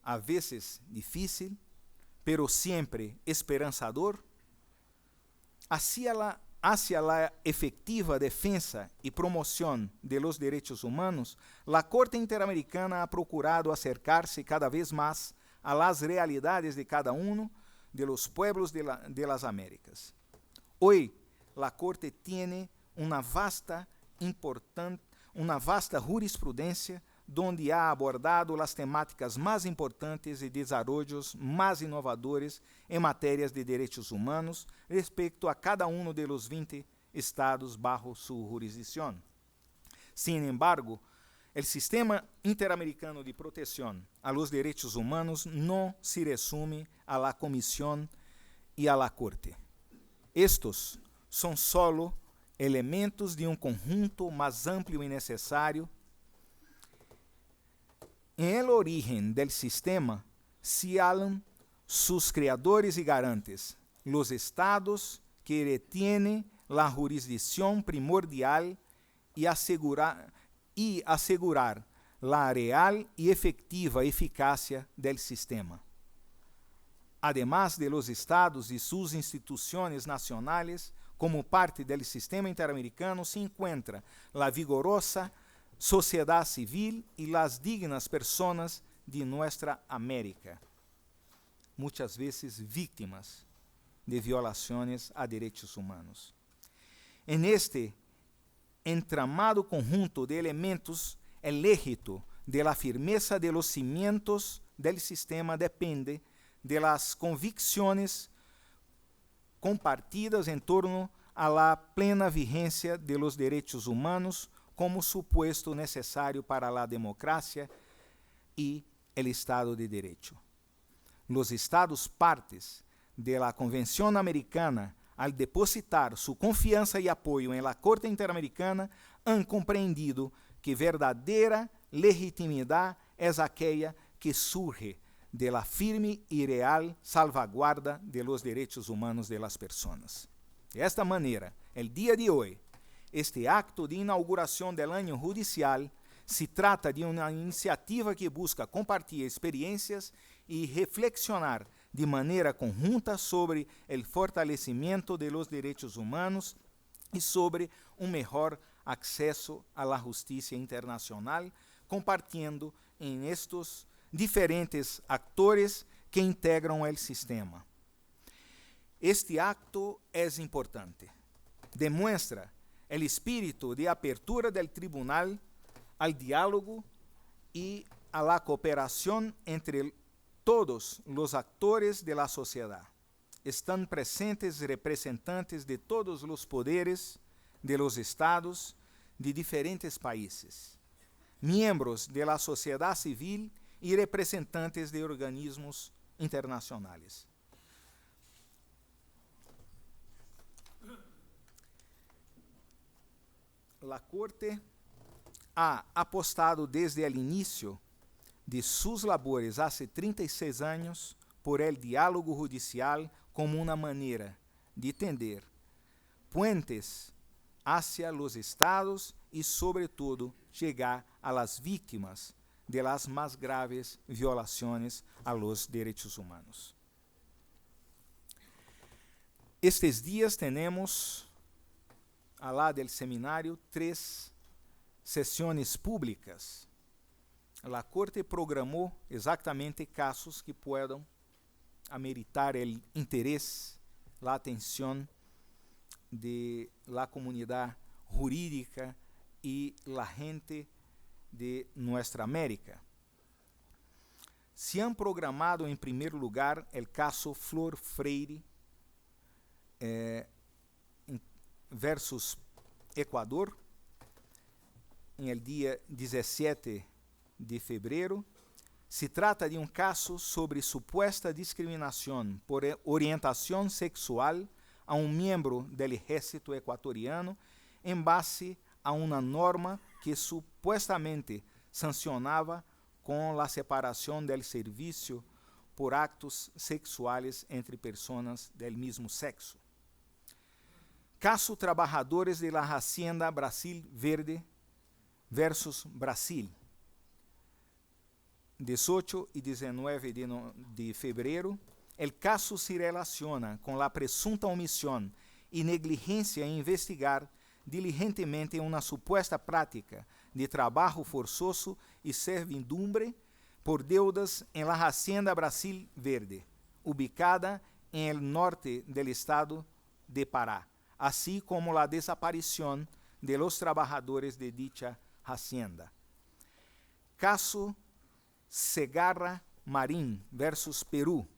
a veces difícil, pero siempre esperanzador, hacia la efectiva defensa y promoción de los derechos humanos, la Corte Interamericana ha procurado acercarse cada vez más a las realidades de cada uno de los pueblos de las Américas. Hoy, la Corte tiene una vasta jurisprudencia donde ha abordado las temáticas más importantes y desarrollos más innovadores en materias de derechos humanos respecto a cada uno de los 20 estados bajo su jurisdicción. Sin embargo, el sistema interamericano de protección a los derechos humanos no se resume a la Comisión y a la Corte. Estos son solo elementos de un conjunto más amplio y necesario. En el origen del sistema se hallan sus creadores y garantes, los estados que retiene la jurisdicción primordial y asegurar la real y efectiva eficacia del sistema. Además de los estados y sus instituciones nacionales, como parte del sistema interamericano se encuentra la vigorosa sociedad civil y las dignas personas de nuestra América, muchas veces víctimas de violaciones a derechos humanos. En este entramado conjunto de elementos, el éxito de la firmeza de los cimientos del sistema depende de las convicciones compartidas en torno a la plena vigencia de los derechos humanos como supuesto necesario para la democracia y el Estado de Derecho. Los Estados partes de la Convención Americana, al depositar su confianza y apoyo en la Corte Interamericana, han comprendido que verdadera legitimidad es aquella que surge de la firme y real salvaguarda de los derechos humanos de las personas. De esta manera, el día de hoy, este acto de inauguración del año judicial se trata de una iniciativa que busca compartir experiencias y reflexionar de manera conjunta sobre el fortalecimiento de los derechos humanos y sobre un mejor acceso a la justicia internacional, compartiendo en estos diferentes actores que integram el sistema. Este acto es importante. Demuestra el espíritu de apertura del tribunal al diálogo y a la cooperación entre todos los actores de la sociedad. Están presentes representantes de todos los poderes de los estados de diferentes países, miembros de la sociedad civil y representantes de organismos internacionales. La Corte ha apostado desde el inicio de sus labores hace 36 años por el diálogo judicial como una manera de tender puentes hacia los estados y sobre todo llegar a las víctimas de las más graves violaciones a los derechos humanos. Estes días tenemos, al lado del seminario, 3 sesiones públicas. La Corte programó exactamente casos que puedan ameritar el interés, la atención de la comunidad jurídica y la gente de nuestra América. Se han programado en primer lugar el caso Flor Freire versus Ecuador, en el día 17 de febrero. Se trata de un caso sobre supuesta discriminación por orientación sexual a un miembro del ejército ecuatoriano en base a una norma que supuestamente sancionaba con la separación del servicio por actos sexuales entre personas del mismo sexo. Caso Trabajadores de la Hacienda Brasil Verde versus Brasil, 18 y 19 de febrero. El caso se relaciona con la presunta omisión y negligencia en investigar diligentemente una supuesta práctica de trabajo forzoso y servidumbre por deudas en la Hacienda Brasil Verde, ubicada en el norte del estado de Pará, así como la desaparición de los trabajadores de dicha hacienda. Caso Segarra Marín versus Perú.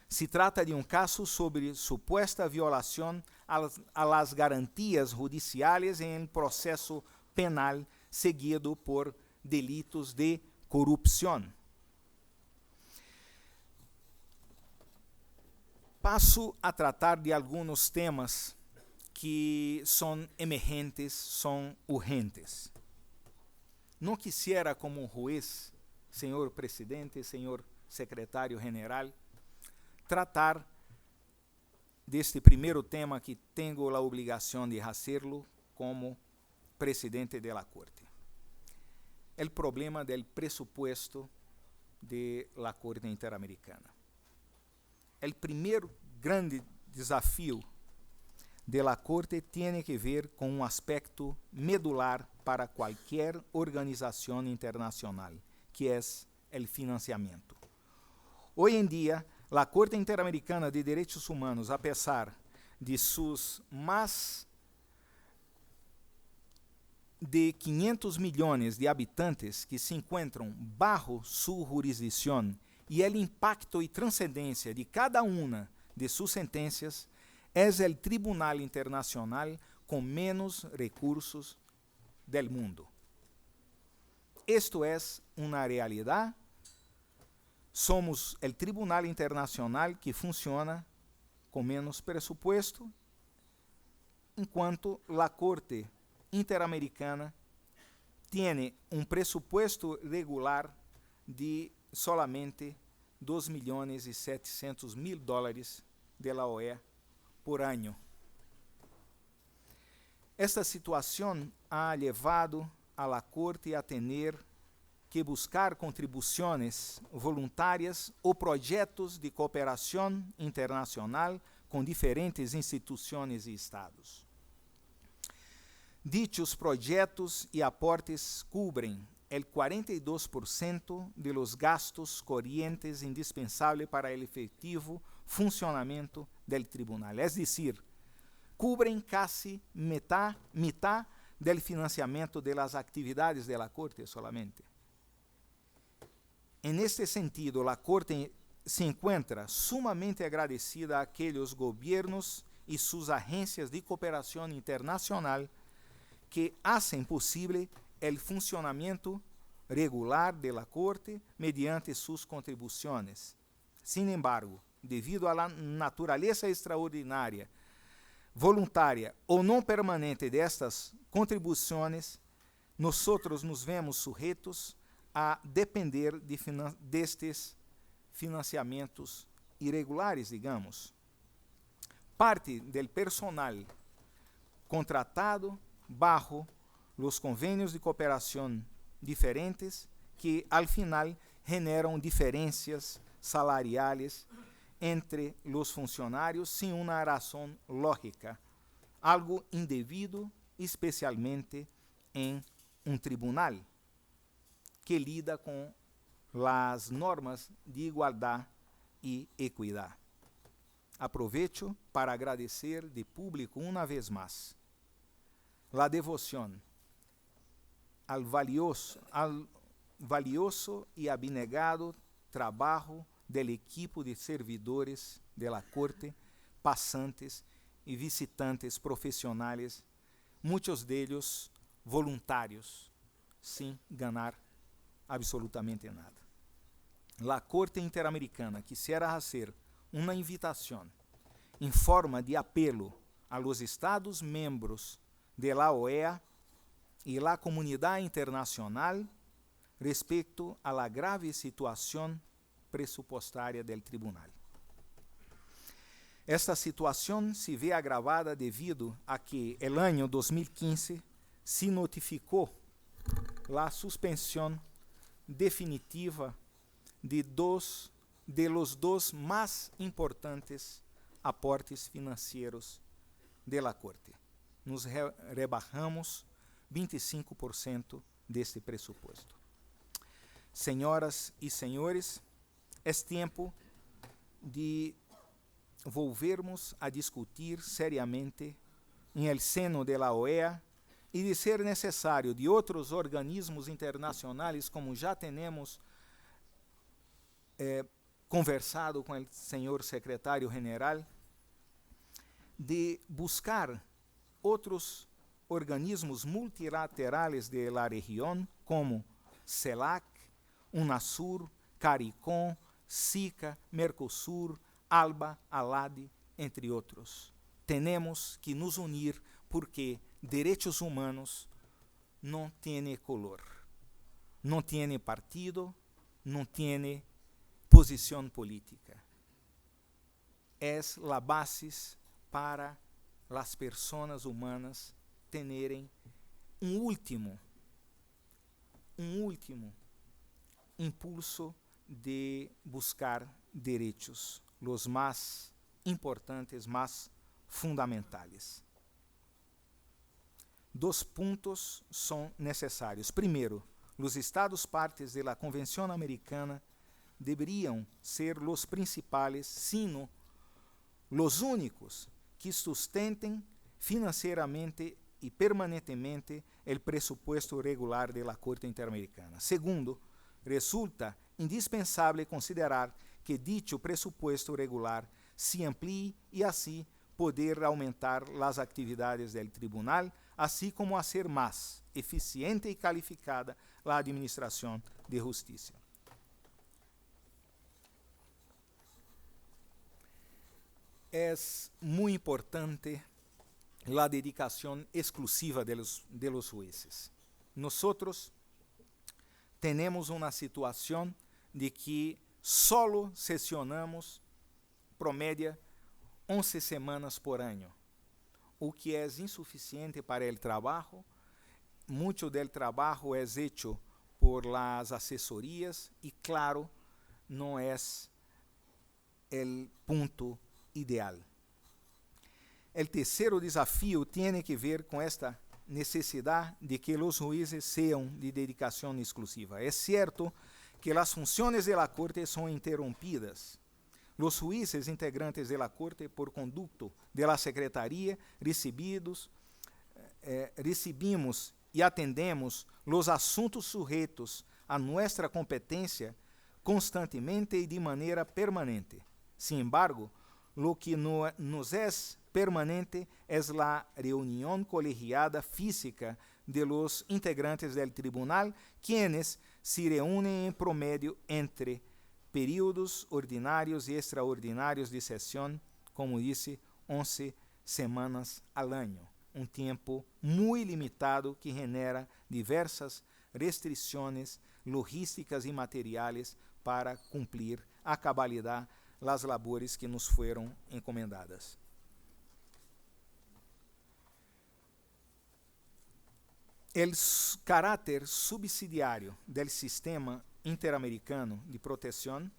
Se trata de un caso sobre supuesta violación a las garantías judiciales en el proceso penal seguido por delitos de corrupción. Paso a tratar de algunos temas que son emergentes, son urgentes. No quisiera como juez, señor presidente, señor secretario general, tratar deste primeiro tema que tenho a obrigação de fazê-lo como presidente da Corte. O problema do presupuesto da Corte Interamericana. O primeiro grande desafio da Corte tem que ver com um aspecto medular para qualquer organização internacional, que é o financiamento. Hoje em dia, a Corte Interamericana de Direitos Humanos, a pesar de seus mais de 500 milhões de habitantes que se encontram bajo sua jurisdição e o impacto e transcendência de cada uma de suas sentenças, é o Tribunal Internacional com menos recursos del mundo. Isto é uma realidade. Somos o Tribunal Internacional que funciona com menos presupuesto, enquanto a Corte Interamericana tem um presupuesto regular de solamente $2.700.000 de la OEA por ano. Esta situação ha levado a la Corte a ter que buscar contribuições voluntárias ou projetos de cooperação internacional com diferentes instituições e estados. Dichos projetos e aportes cobrem el 42% de los gastos corrientes indispensáveis para o efetivo funcionamento del tribunal. Es decir, cobrem casi mitad del financiamento de las actividades de la Corte solamente. En este sentido, la Corte se encuentra sumamente agradecida a aquellos gobiernos y sus agencias de cooperación internacional que hacen posible el funcionamiento regular de la Corte mediante sus contribuciones. Sin embargo, debido a la naturaleza extraordinaria, voluntária ou não permanente destas contribuições, nosotros nos vemos sujeitos a depender destes financiamentos irregulares, digamos. Parte del personal contratado bajo los convênios de cooperação diferentes que, al final, generam diferenças salariales entre los funcionários sem uma razão lógica, algo indevido, especialmente em um tribunal que lida com as normas de igualdade e equidade. Aproveito para agradecer de público uma vez mais a devoção al valioso e abnegado trabalho del equipo de servidores de la Corte, passantes e visitantes profissionais, muitos deles voluntários, sem ganhar absolutamente nada. La Corte Interamericana quisiera hacer uma invitação em forma de apelo a los Estados membros de la OEA e la comunidade internacional respecto a la grave situação presupuestária del tribunal. Esta situação se vê agravada devido a que el año 2015 se notificou la suspensão definitiva de los dos más importantes aportes financieros de la Corte. Nos rebajamos 25% deste presupuesto. Senhoras e senhores, é tempo de volvermos a discutir seriamente em el seno de la OEA e de ser necessário de outros organismos internacionais, como já temos conversado com o senhor secretário-general, de buscar outros organismos multilaterais de la região, como CELAC, UNASUR, CARICOM, SICA, Mercosur, ALBA, ALAD, entre outros. Temos que nos unir porque direitos humanos não têm color, não têm partido, não têm posição política. É a base para as pessoas humanas terem um último impulso de buscar direitos, os mais importantes, mais fundamentais. 2 pontos são necessários. Primeiro, os Estados partes da Convenção Americana deveriam ser os principais, sino os únicos que sustentem financeiramente e permanentemente o presupuesto regular da Corte Interamericana. Segundo, resulta indispensável considerar que dicho presupuesto regular se amplie e assim poder aumentar as atividades do tribunal, assim como a ser mais eficiente e calificada a administração de justiça. É muito importante a dedicação exclusiva de los jueces. Nosotros temos uma situação de que solo sesionamos promédia 11 semanas por ano, o que é insuficiente para o trabalho. Muito do trabalho é hecho por las assessorias e, claro, não é o ponto ideal. O terceiro desafio tem que ver com esta necessidade de que os juízes sejam de dedicação exclusiva. É certo que as funções da Corte são interrompidas. Os juízes integrantes da Corte, por conduto da Secretaria, recebimos e atendemos os assuntos sujeitos a nossa competência constantemente e de maneira permanente. Sin embargo, lo que nos é permanente é a reunião colegiada física de los integrantes del tribunal, quienes se reúnen em promédio entre períodos ordinários e extraordinários de sessão, como disse, 11 semanas al año. Um tempo muito limitado que genera diversas restrições logísticas e materiais para cumprir a cabalidade as labores que nos foram encomendadas. O caráter subsidiário do sistema interamericano de proteção,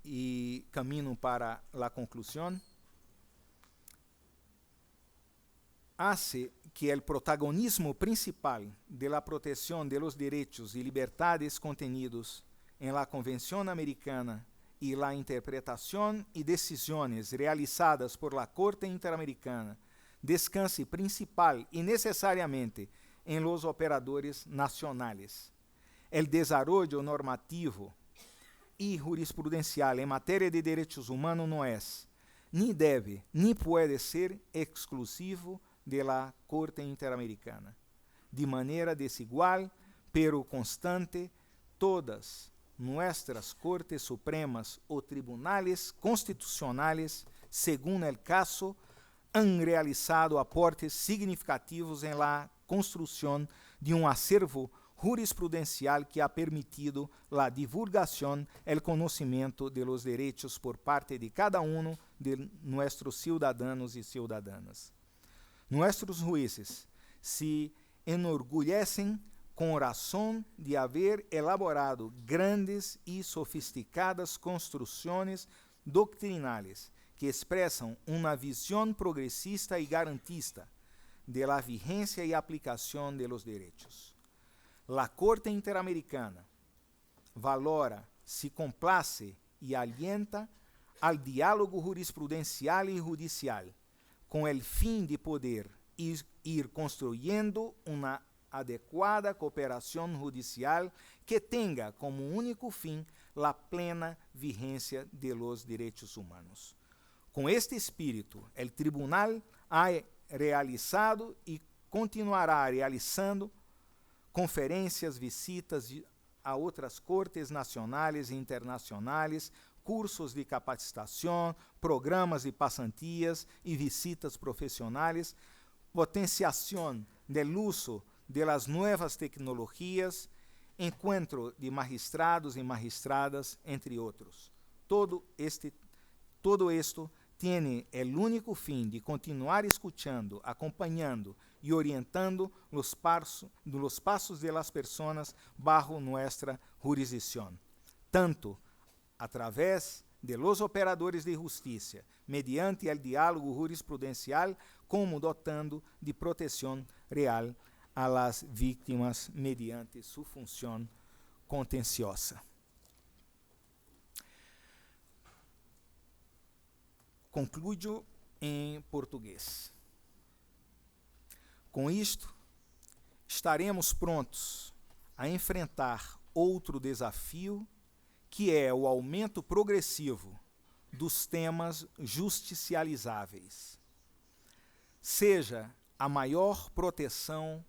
e caminho para a conclusão, hace que o protagonismo principal de la protección de los derechos y libertades contenidos en la Convención Americana y la interpretación y decisiones realizadas por la Corte Interamericana descanse principal y necesariamente en los operadores nacionales. El desarrollo normativo y jurisprudencial en materia de derechos humanos no es, ni debe, ni puede ser exclusivo de la Corte Interamericana. De maneira desigual, pero constante, todas nuestras Cortes Supremas o tribunales constitucionales, según el caso, han realizado aportes significativos en la construcción de un acervo jurisprudencial que ha permitido la divulgación, el conocimiento de los derechos por parte de cada uno de nuestros ciudadanos y ciudadanas. Nuestros jueces se enorgullecem com razão de haver elaborado grandes e sofisticadas construções doctrinales que expressam uma visão progressista e garantista de la vigência e aplicação de los derechos. La Corte Interamericana valora, se complace e alienta al diálogo jurisprudencial e judicial, com el fim de poder ir construyendo uma adequada cooperação judicial que tenha como único fim a plena vigência de los direitos humanos. Com este espírito, o tribunal ha realizado e continuará realizando conferências, visitas a outras cortes nacionais e internacionais, cursos de capacitação, programas de pasantías e visitas profissionais, potenciação do uso de las nuevas tecnologias, encontro de magistrados e magistradas, entre outros. Todo esto tiene el único fin de continuar escuchando, acompañando y orientando los pasos de las personas bajo nuestra jurisdicción, tanto a través de los operadores de justicia, mediante el diálogo jurisprudencial, como dotando de protección real a las víctimas mediante su función contenciosa. Concluyo em português. Com isto, estaremos prontos a enfrentar outro desafio, que é o aumento progressivo dos temas justicializáveis, seja a maior proteção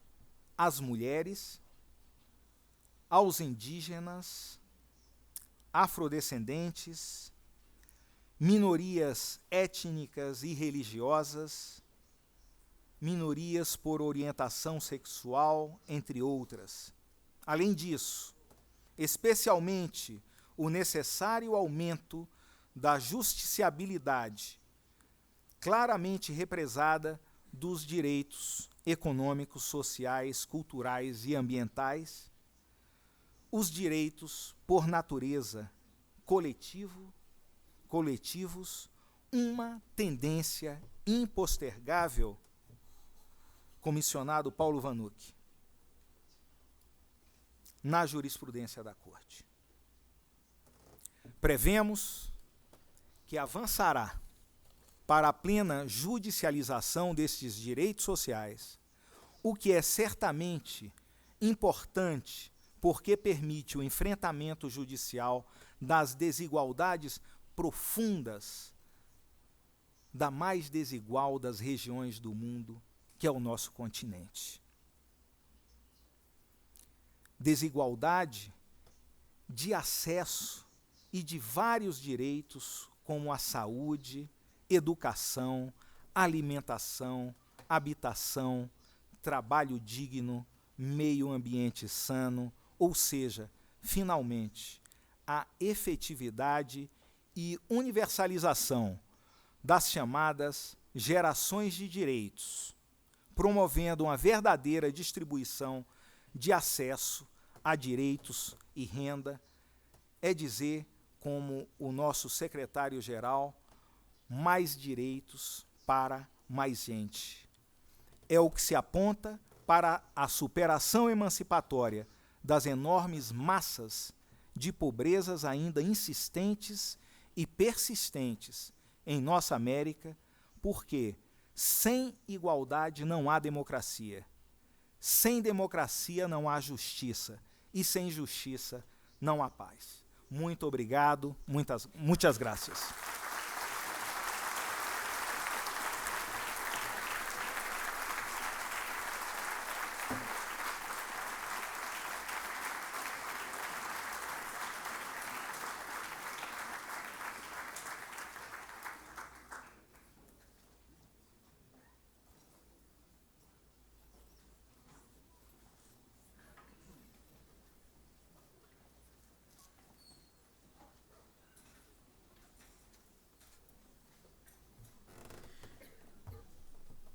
às mulheres, aos indígenas, afrodescendentes, minorias étnicas e religiosas, minorias por orientação sexual, entre outras. Além disso, especialmente o necessário aumento da justiciabilidade, claramente represada dos direitos econômicos, sociais, culturais e ambientais, os direitos por natureza coletivos, uma tendência impostergável, comissionado Paulo Vanucci, na jurisprudência da Corte. Prevemos que avançará para a plena judicialização destes direitos sociais, o que é certamente importante porque permite o enfrentamento judicial das desigualdades profundas da mais desigual das regiões do mundo, que é o nosso continente. Desigualdade de acesso e de vários direitos, como a saúde, educação, alimentação, habitação, trabalho digno, meio ambiente sano, ou seja, finalmente, a efetividade e universalização das chamadas gerações de direitos, promovendo uma verdadeira distribuição de acesso a direitos e renda, é dizer, como o nosso secretário-geral, mais direitos para mais gente. É o que se aponta para a superação emancipatória das enormes massas de pobrezas ainda insistentes e persistentes em nossa América, porque sem igualdade não há democracia, sem democracia não há justiça, e sem justiça não há paz. Muito obrigado, muitas graças.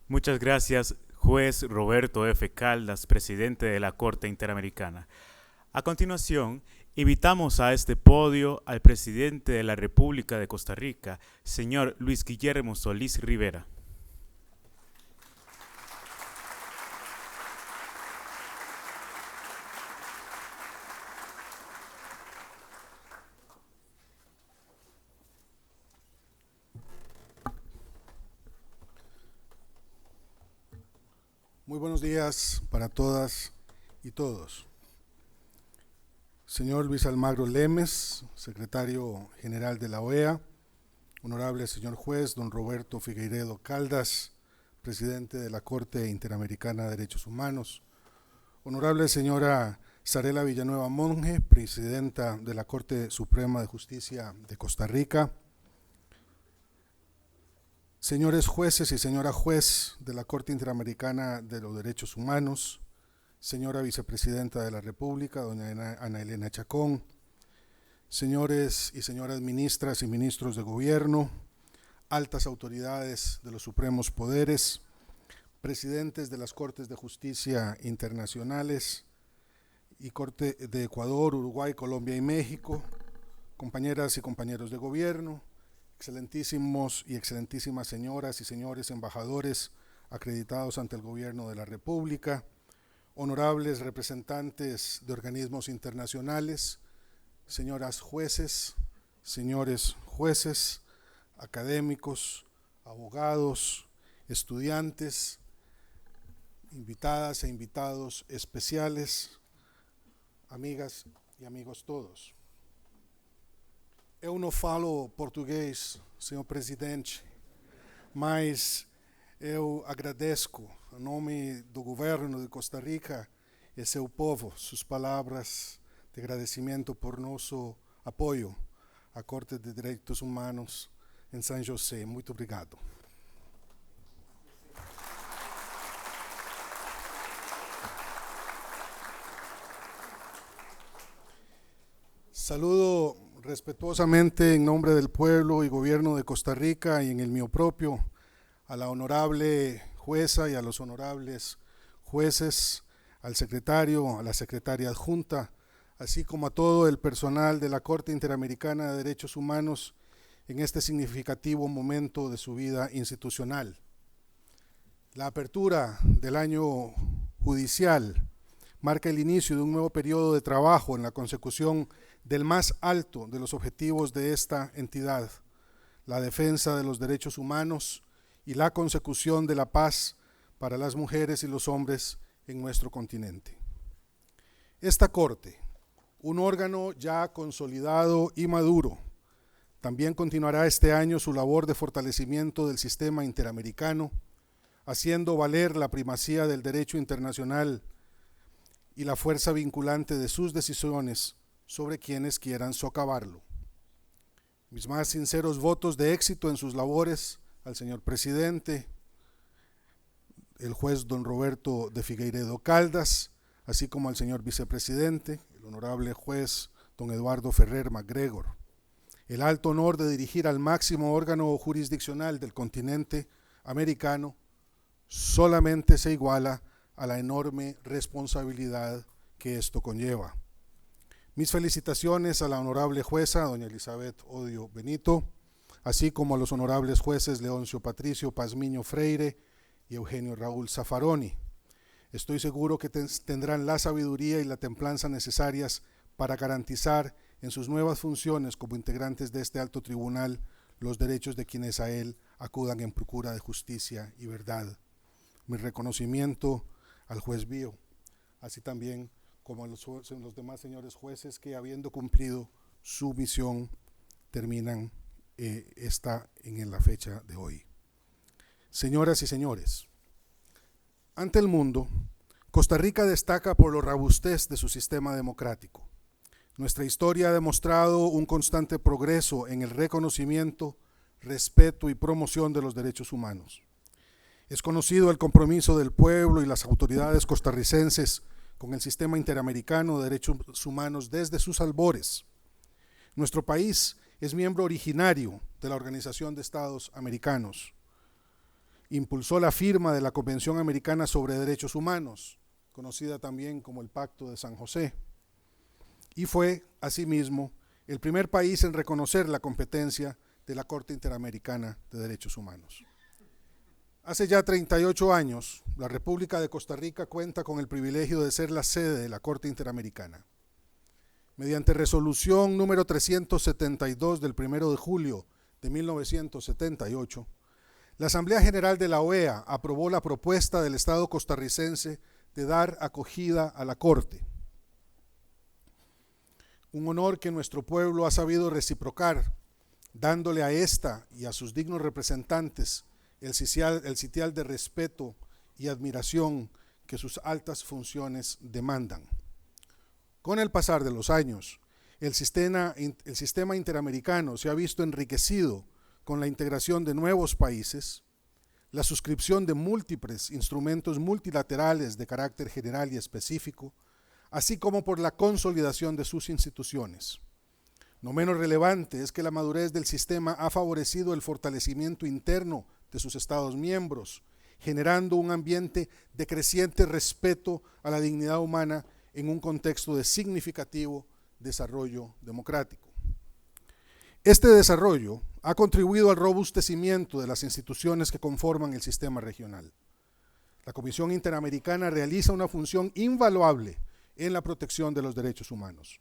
Muchas gracias, juez Roberto F. Caldas, presidente de la Corte Interamericana. A continuación, invitamos a este podio al presidente de la República de Costa Rica, señor Luis Guillermo Solís Rivera. Muy buenos días para todas y todos. Señor Luis Almagro Lemes, secretario general de la OEA, honorable señor juez don Roberto Figueiredo Caldas, presidente de la Corte Interamericana de Derechos Humanos, honorable señora Sarela Villanueva Monge, presidenta de la Corte Suprema de Justicia de Costa Rica, señores jueces y señora juez de la Corte Interamericana de los Derechos Humanos, señora vicepresidenta de la República, doña Ana Elena Chacón, señores y señoras ministras y ministros de gobierno, altas autoridades de los supremos poderes, presidentes de las Cortes de Justicia internacionales y Corte de Ecuador, Uruguay, Colombia y México, compañeras y compañeros de gobierno, excelentísimos y excelentísimas señoras y señores embajadores acreditados ante el gobierno de la República, honorables representantes de organismos internacionales, señoras jueces, señores jueces, académicos, abogados, estudiantes, invitadas e invitados especiales, amigas e amigos todos. Eu não falo português, senhor presidente, mas eu agradeço, em nome do governo de Costa Rica e seu povo, suas palavras de agradecimento por nosso apoio à Corte de Direitos Humanos em São José. Muito obrigado. Saludo respetuosamente en nombre del pueblo y gobierno de Costa Rica y en el mío propio a la honorable jueza y a los honorables jueces, al secretario, a la secretaria adjunta, así como a todo el personal de la Corte Interamericana de Derechos Humanos en este significativo momento de su vida institucional. La apertura del año judicial marca el inicio de un nuevo periodo de trabajo en la consecución del más alto de los objetivos de esta entidad, la defensa de los derechos humanos y la consecución de la paz para las mujeres y los hombres en nuestro continente. Esta Corte, un órgano ya consolidado y maduro, también continuará este año su labor de fortalecimiento del sistema interamericano, haciendo valer la primacía del derecho internacional y la fuerza vinculante de sus decisiones sobre quienes quieran socavarlo. Mis más sinceros votos de éxito en sus labores al señor presidente, el juez don Roberto de Figueiredo Caldas, así como al señor vicepresidente, el honorable juez don Eduardo Ferrer MacGregor. El alto honor de dirigir al máximo órgano jurisdiccional del continente americano solamente se iguala a la enorme responsabilidad que esto conlleva. Mis felicitaciones a la honorable jueza, doña Elizabeth Odio Benito, así como a los honorables jueces Leoncio Patricio Pazmiño Freire y Eugenio Raúl Zaffaroni. Estoy seguro que tendrán la sabiduría y la templanza necesarias para garantizar en sus nuevas funciones como integrantes de este alto tribunal los derechos de quienes a él acudan en procura de justicia y verdad. Mi reconocimiento al juez Bío, así también como a los demás señores jueces que, habiendo cumplido su misión, terminan en la fecha de hoy. Señoras y señores, ante el mundo, Costa Rica destaca por la robustez de su sistema democrático. Nuestra historia ha demostrado un constante progreso en el reconocimiento, respeto y promoción de los derechos humanos. Es conocido el compromiso del pueblo y las autoridades costarricenses con el sistema interamericano de derechos humanos desde sus albores. Nuestro país es miembro originario de la Organización de Estados Americanos. Impulsó la firma de la Convención Americana sobre Derechos Humanos, conocida también como el Pacto de San José, y fue, asimismo, el primer país en reconocer la competencia de la Corte Interamericana de Derechos Humanos. Hace ya 38 años, la República de Costa Rica cuenta con el privilegio de ser la sede de la Corte Interamericana. Mediante resolución número 372 del 1 de julio de 1978, la Asamblea General de la OEA aprobó la propuesta del Estado costarricense de dar acogida a la Corte. Un honor que nuestro pueblo ha sabido reciprocar, dándole a esta y a sus dignos representantes el sitial de respeto y admiración que sus altas funciones demandan. Con el pasar de los años, el sistema interamericano se ha visto enriquecido con la integración de nuevos países, la suscripción de múltiples instrumentos multilaterales de carácter general y específico, así como por la consolidación de sus instituciones. No menos relevante es que la madurez del sistema ha favorecido el fortalecimiento interno de sus Estados miembros, generando un ambiente de creciente respeto a la dignidad humana en un contexto de significativo desarrollo democrático. Este desarrollo ha contribuido al robustecimiento de las instituciones que conforman el sistema regional. La Comisión Interamericana realiza una función invaluable en la protección de los derechos humanos.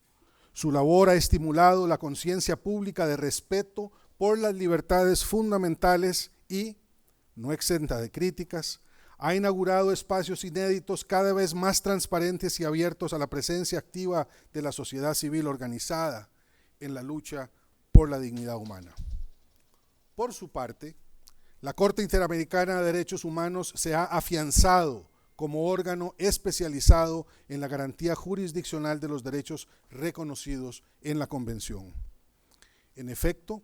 Su labor ha estimulado la conciencia pública de respeto por las libertades fundamentales y, no exenta de críticas, ha inaugurado espacios inéditos cada vez más transparentes y abiertos a la presencia activa de la sociedad civil organizada en la lucha por la dignidad humana. Por su parte, la Corte Interamericana de Derechos Humanos se ha afianzado como órgano especializado en la garantía jurisdiccional de los derechos reconocidos en la Convención. En efecto,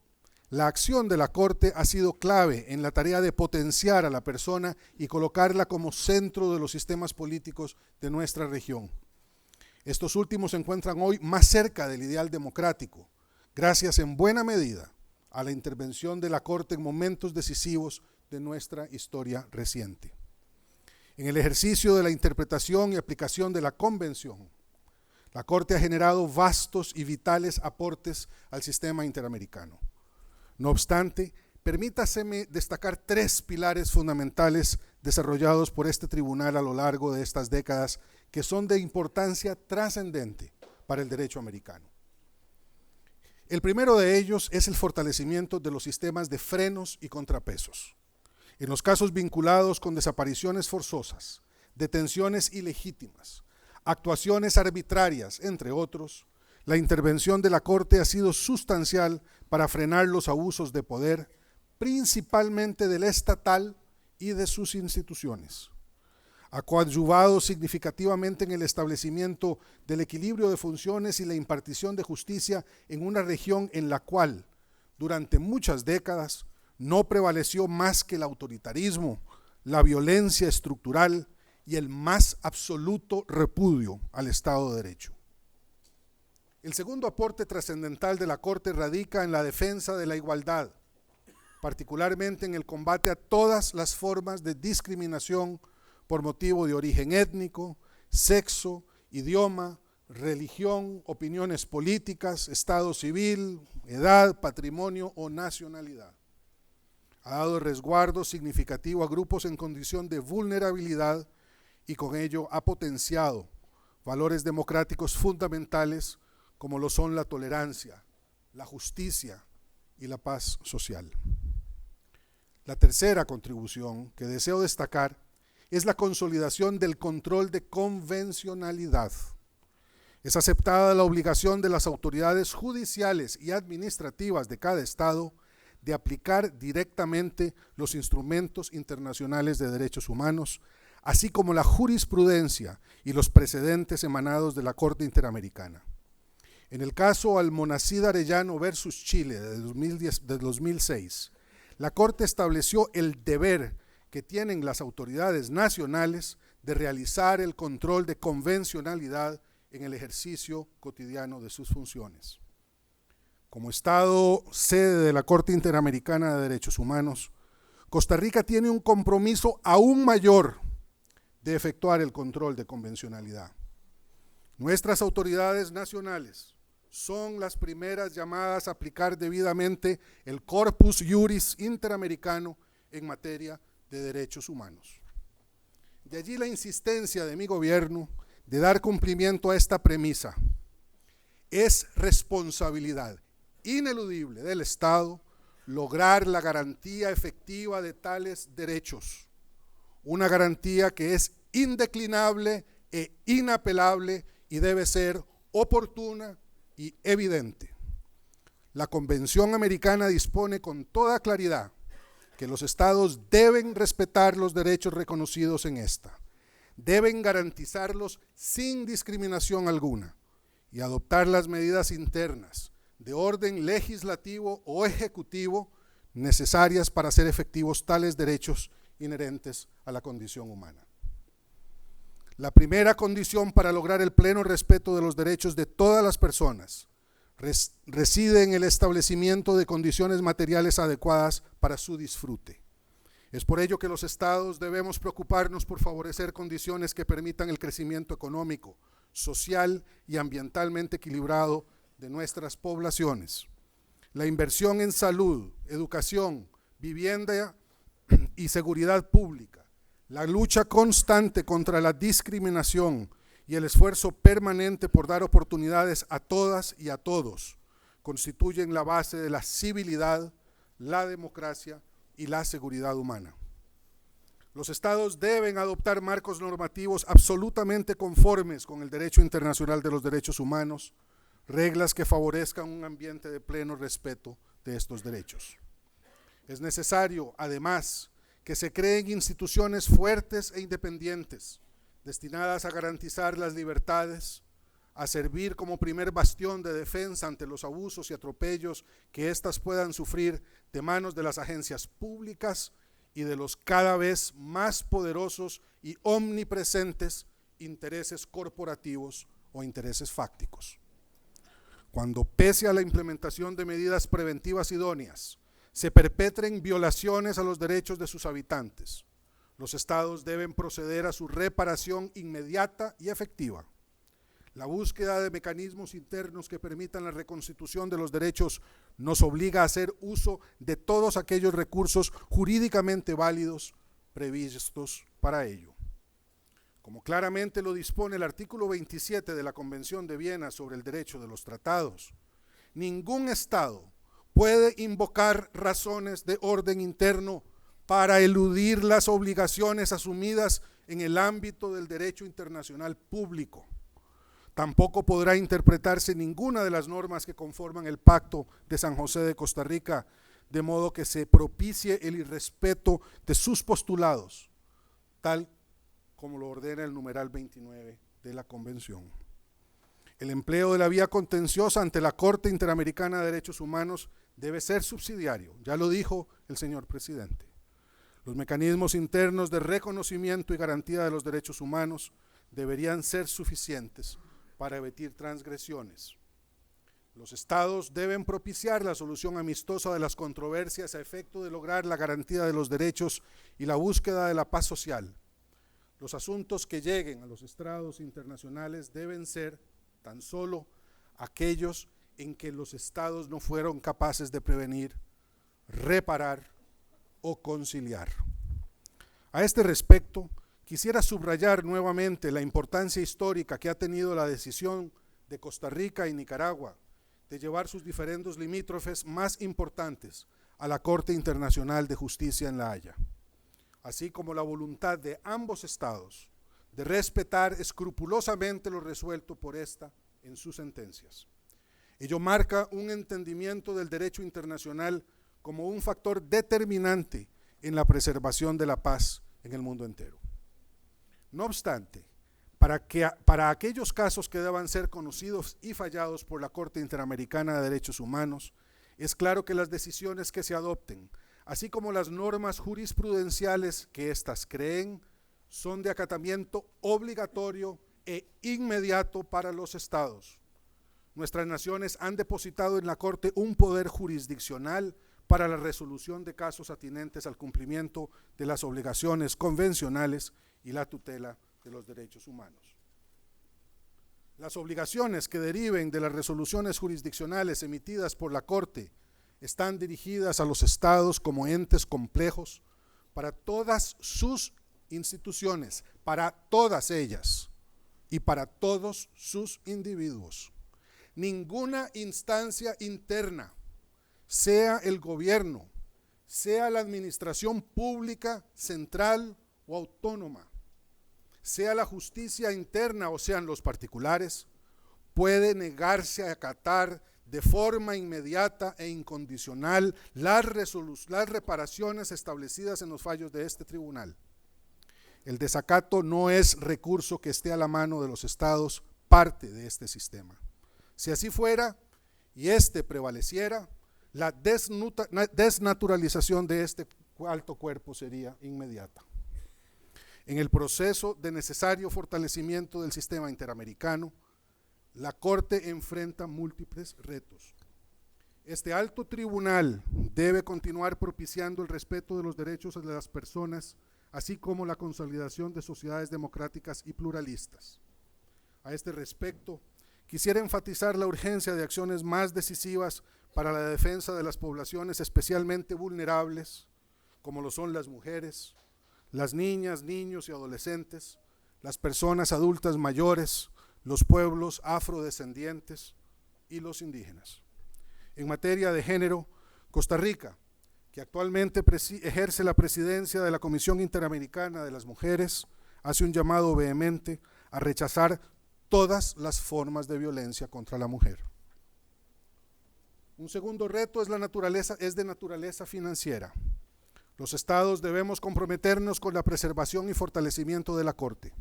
la acción de la Corte ha sido clave en la tarea de potenciar a la persona y colocarla como centro de los sistemas políticos de nuestra región. Estos últimos se encuentran hoy más cerca del ideal democrático, gracias en buena medida a la intervención de la Corte en momentos decisivos de nuestra historia reciente. En el ejercicio de la interpretación y aplicación de la Convención, la Corte ha generado vastos y vitales aportes al sistema interamericano. No obstante, permítaseme destacar 3 pilares fundamentales desarrollados por este tribunal a lo largo de estas décadas que son de importancia trascendente para el derecho americano. El primero de ellos es el fortalecimiento de los sistemas de frenos y contrapesos. En los casos vinculados con desapariciones forzosas, detenciones ilegítimas, actuaciones arbitrarias, entre otros, la intervención de la Corte ha sido sustancial para frenar los abusos de poder, principalmente del estatal y de sus instituciones. Ha coadyuvado significativamente en el establecimiento del equilibrio de funciones y la impartición de justicia en una región en la cual, durante muchas décadas, no prevaleció más que el autoritarismo, la violencia estructural y el más absoluto repudio al Estado de Derecho. El segundo aporte trascendental de la Corte radica en la defensa de la igualdad, particularmente en el combate a todas las formas de discriminación por motivo de origen étnico, sexo, idioma, religión, opiniones políticas, estado civil, edad, patrimonio o nacionalidad. Ha dado resguardo significativo a grupos en condición de vulnerabilidad y con ello ha potenciado valores democráticos fundamentales como lo son la tolerancia, la justicia y la paz social. La tercera contribución que deseo destacar es la consolidación del control de convencionalidad. Es aceptada la obligación de las autoridades judiciales y administrativas de cada estado de aplicar directamente los instrumentos internacionales de derechos humanos, así como la jurisprudencia y los precedentes emanados de la Corte Interamericana. En el caso Almonacid Arellano versus Chile de 2006, la Corte estableció el deber que tienen las autoridades nacionales de realizar el control de convencionalidad en el ejercicio cotidiano de sus funciones. Como Estado sede de la Corte Interamericana de Derechos Humanos, Costa Rica tiene un compromiso aún mayor de efectuar el control de convencionalidad. Nuestras autoridades nacionales son las primeras llamadas a aplicar debidamente el Corpus Juris Interamericano en materia de derechos humanos. De allí la insistencia de mi gobierno de dar cumplimiento a esta premisa. Es responsabilidad ineludible del Estado lograr la garantía efectiva de tales derechos, una garantía que es indeclinable e inapelable y debe ser oportuna y evidente. La Convención Americana dispone con toda claridad que los estados deben respetar los derechos reconocidos en esta, deben garantizarlos sin discriminación alguna y adoptar las medidas internas de orden legislativo o ejecutivo necesarias para hacer efectivos tales derechos inherentes a la condición humana. La primera condición para lograr el pleno respeto de los derechos de todas las personas reside en el establecimiento de condiciones materiales adecuadas para su disfrute. Es por ello que los estados debemos preocuparnos por favorecer condiciones que permitan el crecimiento económico, social y ambientalmente equilibrado de nuestras poblaciones. La inversión en salud, educación, vivienda y seguridad pública, la lucha constante contra la discriminación y el esfuerzo permanente por dar oportunidades a todas y a todos constituyen la base de la civilidad, la democracia y la seguridad humana. Los estados deben adoptar marcos normativos absolutamente conformes con el derecho internacional de los derechos humanos, reglas que favorezcan un ambiente de pleno respeto de estos derechos. Es necesario, además, que se creen instituciones fuertes e independientes, destinadas a garantizar las libertades, a servir como primer bastión de defensa ante los abusos y atropellos que éstas puedan sufrir de manos de las agencias públicas y de los cada vez más poderosos y omnipresentes intereses corporativos o intereses fácticos. Cuando, pese a la implementación de medidas preventivas idóneas, se perpetren violaciones a los derechos de sus habitantes, los estados deben proceder a su reparación inmediata y efectiva. La búsqueda de mecanismos internos que permitan la reconstitución de los derechos nos obliga a hacer uso de todos aquellos recursos jurídicamente válidos previstos para ello. Como claramente lo dispone el artículo 27 de la Convención de Viena sobre el Derecho de los Tratados, ningún estado puede invocar razones de orden interno para eludir las obligaciones asumidas en el ámbito del derecho internacional público. Tampoco podrá interpretarse ninguna de las normas que conforman el Pacto de San José de Costa Rica, de modo que se propicie el irrespeto de sus postulados, tal como lo ordena el numeral 29 de la Convención. El empleo de la vía contenciosa ante la Corte Interamericana de Derechos Humanos debe ser subsidiario, ya lo dijo el señor presidente. Los mecanismos internos de reconocimiento y garantía de los derechos humanos deberían ser suficientes para evitar transgresiones. Los estados deben propiciar la solución amistosa de las controversias a efecto de lograr la garantía de los derechos y la búsqueda de la paz social. Los asuntos que lleguen a los estrados internacionales deben ser tan solo aquellos en que los estados no fueron capaces de prevenir, reparar o conciliar. A este respecto, quisiera subrayar nuevamente la importancia histórica que ha tenido la decisión de Costa Rica y Nicaragua de llevar sus diferendos limítrofes más importantes a la Corte Internacional de Justicia en La Haya, así como la voluntad de ambos estados de respetar escrupulosamente lo resuelto por esta en sus sentencias. Ello marca un entendimiento del derecho internacional como un factor determinante en la preservación de la paz en el mundo entero. No obstante, para aquellos casos que deban ser conocidos y fallados por la Corte Interamericana de Derechos Humanos, es claro que las decisiones que se adopten, así como las normas jurisprudenciales que éstas creen, son de acatamiento obligatorio e inmediato para los estados. Nuestras naciones han depositado en la Corte un poder jurisdiccional para la resolución de casos atinentes al cumplimiento de las obligaciones convencionales y la tutela de los derechos humanos. Las obligaciones que deriven de las resoluciones jurisdiccionales emitidas por la Corte están dirigidas a los estados como entes complejos para todas sus instituciones, para todas ellas y para todos sus individuos. Ninguna instancia interna, sea el gobierno, sea la administración pública, central o autónoma, sea la justicia interna o sean los particulares, puede negarse a acatar de forma inmediata e incondicional las reparaciones establecidas en los fallos de este tribunal. El desacato no es recurso que esté a la mano de los estados, parte de este sistema. Si así fuera y este prevaleciera, la desnaturalización de este alto cuerpo sería inmediata. En el proceso de necesario fortalecimiento del sistema interamericano, la Corte enfrenta múltiples retos. Este alto tribunal debe continuar propiciando el respeto de los derechos de las personas, así como la consolidación de sociedades democráticas y pluralistas. A este respecto, quisiera enfatizar la urgencia de acciones más decisivas para la defensa de las poblaciones especialmente vulnerables, como lo son las mujeres, las niñas, niños y adolescentes, las personas adultas mayores, los pueblos afrodescendientes y los indígenas. En materia de género, Costa Rica, que actualmente ejerce la presidencia de la Comisión Interamericana de las Mujeres, hace un llamado vehemente a rechazar todas las formas de violencia contra la mujer. Un segundo reto es de naturaleza financiera. Los estados debemos comprometernos con la preservación y fortalecimiento de la Corte.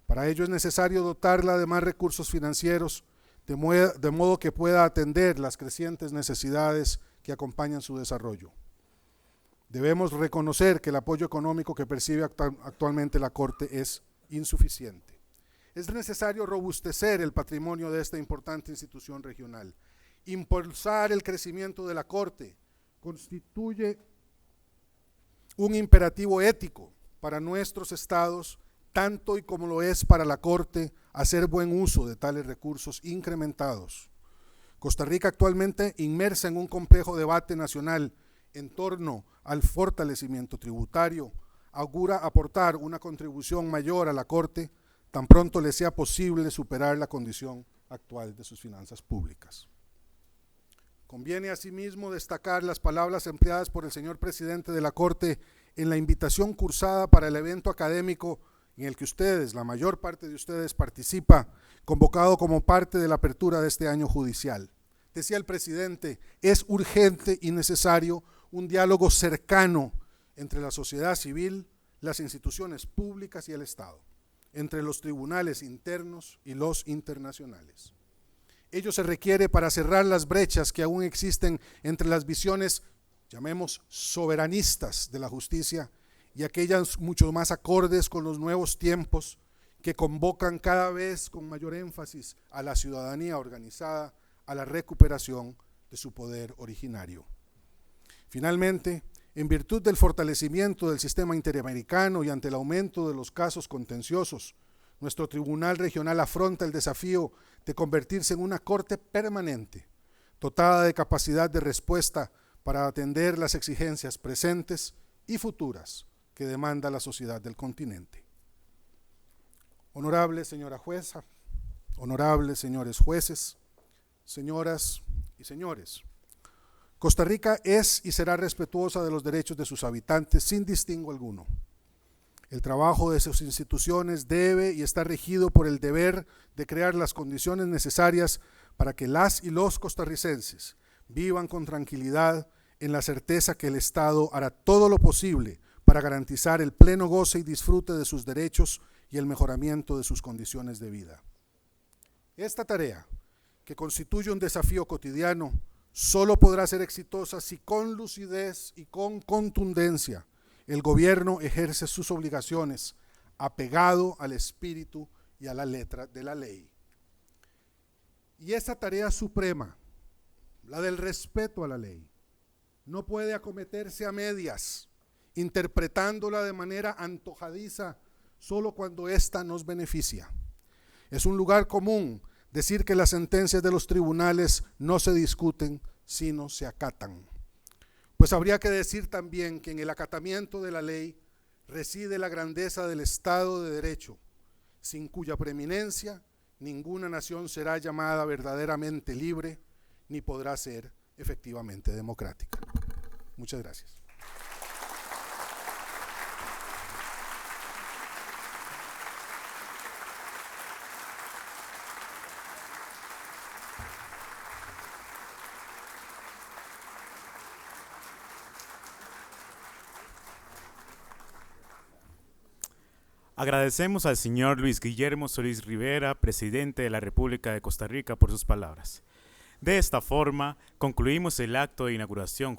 Para ello es necesario dotarla de más recursos financieros, de modo que pueda atender las crecientes necesidades que acompañan su desarrollo. Debemos reconocer que el apoyo económico que percibe actualmente la Corte es insuficiente. Es necesario robustecer el patrimonio de esta importante institución regional. Impulsar el crecimiento de la Corte constituye un imperativo ético para nuestros estados, tanto y como lo es para la Corte hacer buen uso de tales recursos incrementados. Costa Rica, actualmente inmersa en un complejo debate nacional en torno al fortalecimiento tributario, augura aportar una contribución mayor a la Corte tan pronto le sea posible superar la condición actual de sus finanzas públicas. Conviene asimismo destacar las palabras empleadas por el señor presidente de la Corte en la invitación cursada para el evento académico en el que ustedes, la mayor parte de ustedes, participa, convocado como parte de la apertura de este año judicial. Decía el presidente, es urgente y necesario un diálogo cercano entre la sociedad civil, las instituciones públicas y el Estado, entre los tribunales internos y los internacionales. Ello se requiere para cerrar las brechas que aún existen entre las visiones, llamemos soberanistas de la justicia, y aquellas mucho más acordes con los nuevos tiempos que convocan cada vez con mayor énfasis a la ciudadanía organizada a la recuperación de su poder originario. Finalmente, en virtud del fortalecimiento del sistema interamericano y ante el aumento de los casos contenciosos, nuestro tribunal regional afronta el desafío de convertirse en una corte permanente, dotada de capacidad de respuesta para atender las exigencias presentes y futuras que demanda la sociedad del continente. Honorable señora jueza, honorables señores jueces, señoras y señores, Costa Rica es y será respetuosa de los derechos de sus habitantes sin distingo alguno. El trabajo de sus instituciones debe y está regido por el deber de crear las condiciones necesarias para que las y los costarricenses vivan con tranquilidad en la certeza que el Estado hará todo lo posible para garantizar el pleno goce y disfrute de sus derechos y el mejoramiento de sus condiciones de vida. Esta tarea, que constituye un desafío cotidiano, solo podrá ser exitosa si con lucidez y con contundencia el gobierno ejerce sus obligaciones apegado al espíritu y a la letra de la ley. Y esa tarea suprema, la del respeto a la ley, no puede acometerse a medias, interpretándola de manera antojadiza solo cuando ésta nos beneficia. Es un lugar común decir que las sentencias de los tribunales no se discuten, sino se acatan. Pues habría que decir también que en el acatamiento de la ley reside la grandeza del Estado de Derecho, sin cuya preeminencia ninguna nación será llamada verdaderamente libre, ni podrá ser efectivamente democrática. Muchas gracias. Agradecemos al señor Luis Guillermo Solís Rivera, presidente de la República de Costa Rica, por sus palabras. De esta forma, concluimos el acto de inauguración.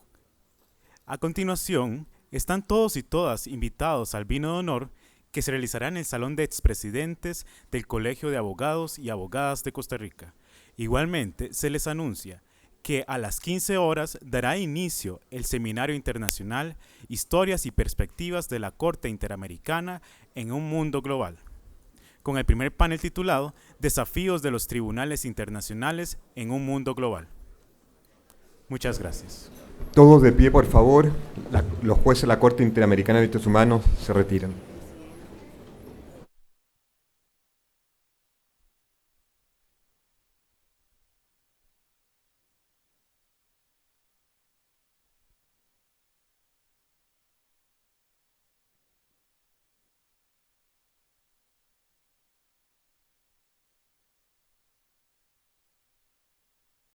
A continuación, están todos y todas invitados al vino de honor que se realizará en el Salón de Expresidentes del Colegio de Abogados y Abogadas de Costa Rica. Igualmente, se les anuncia que a las 15 horas dará inicio el Seminario Internacional Historias y Perspectivas de la Corte Interamericana en un Mundo Global, con el primer panel titulado Desafíos de los Tribunales Internacionales en un Mundo Global. Muchas gracias. Todos de pie, por favor. Los jueces de la Corte Interamericana de Derechos Humanos se retiran.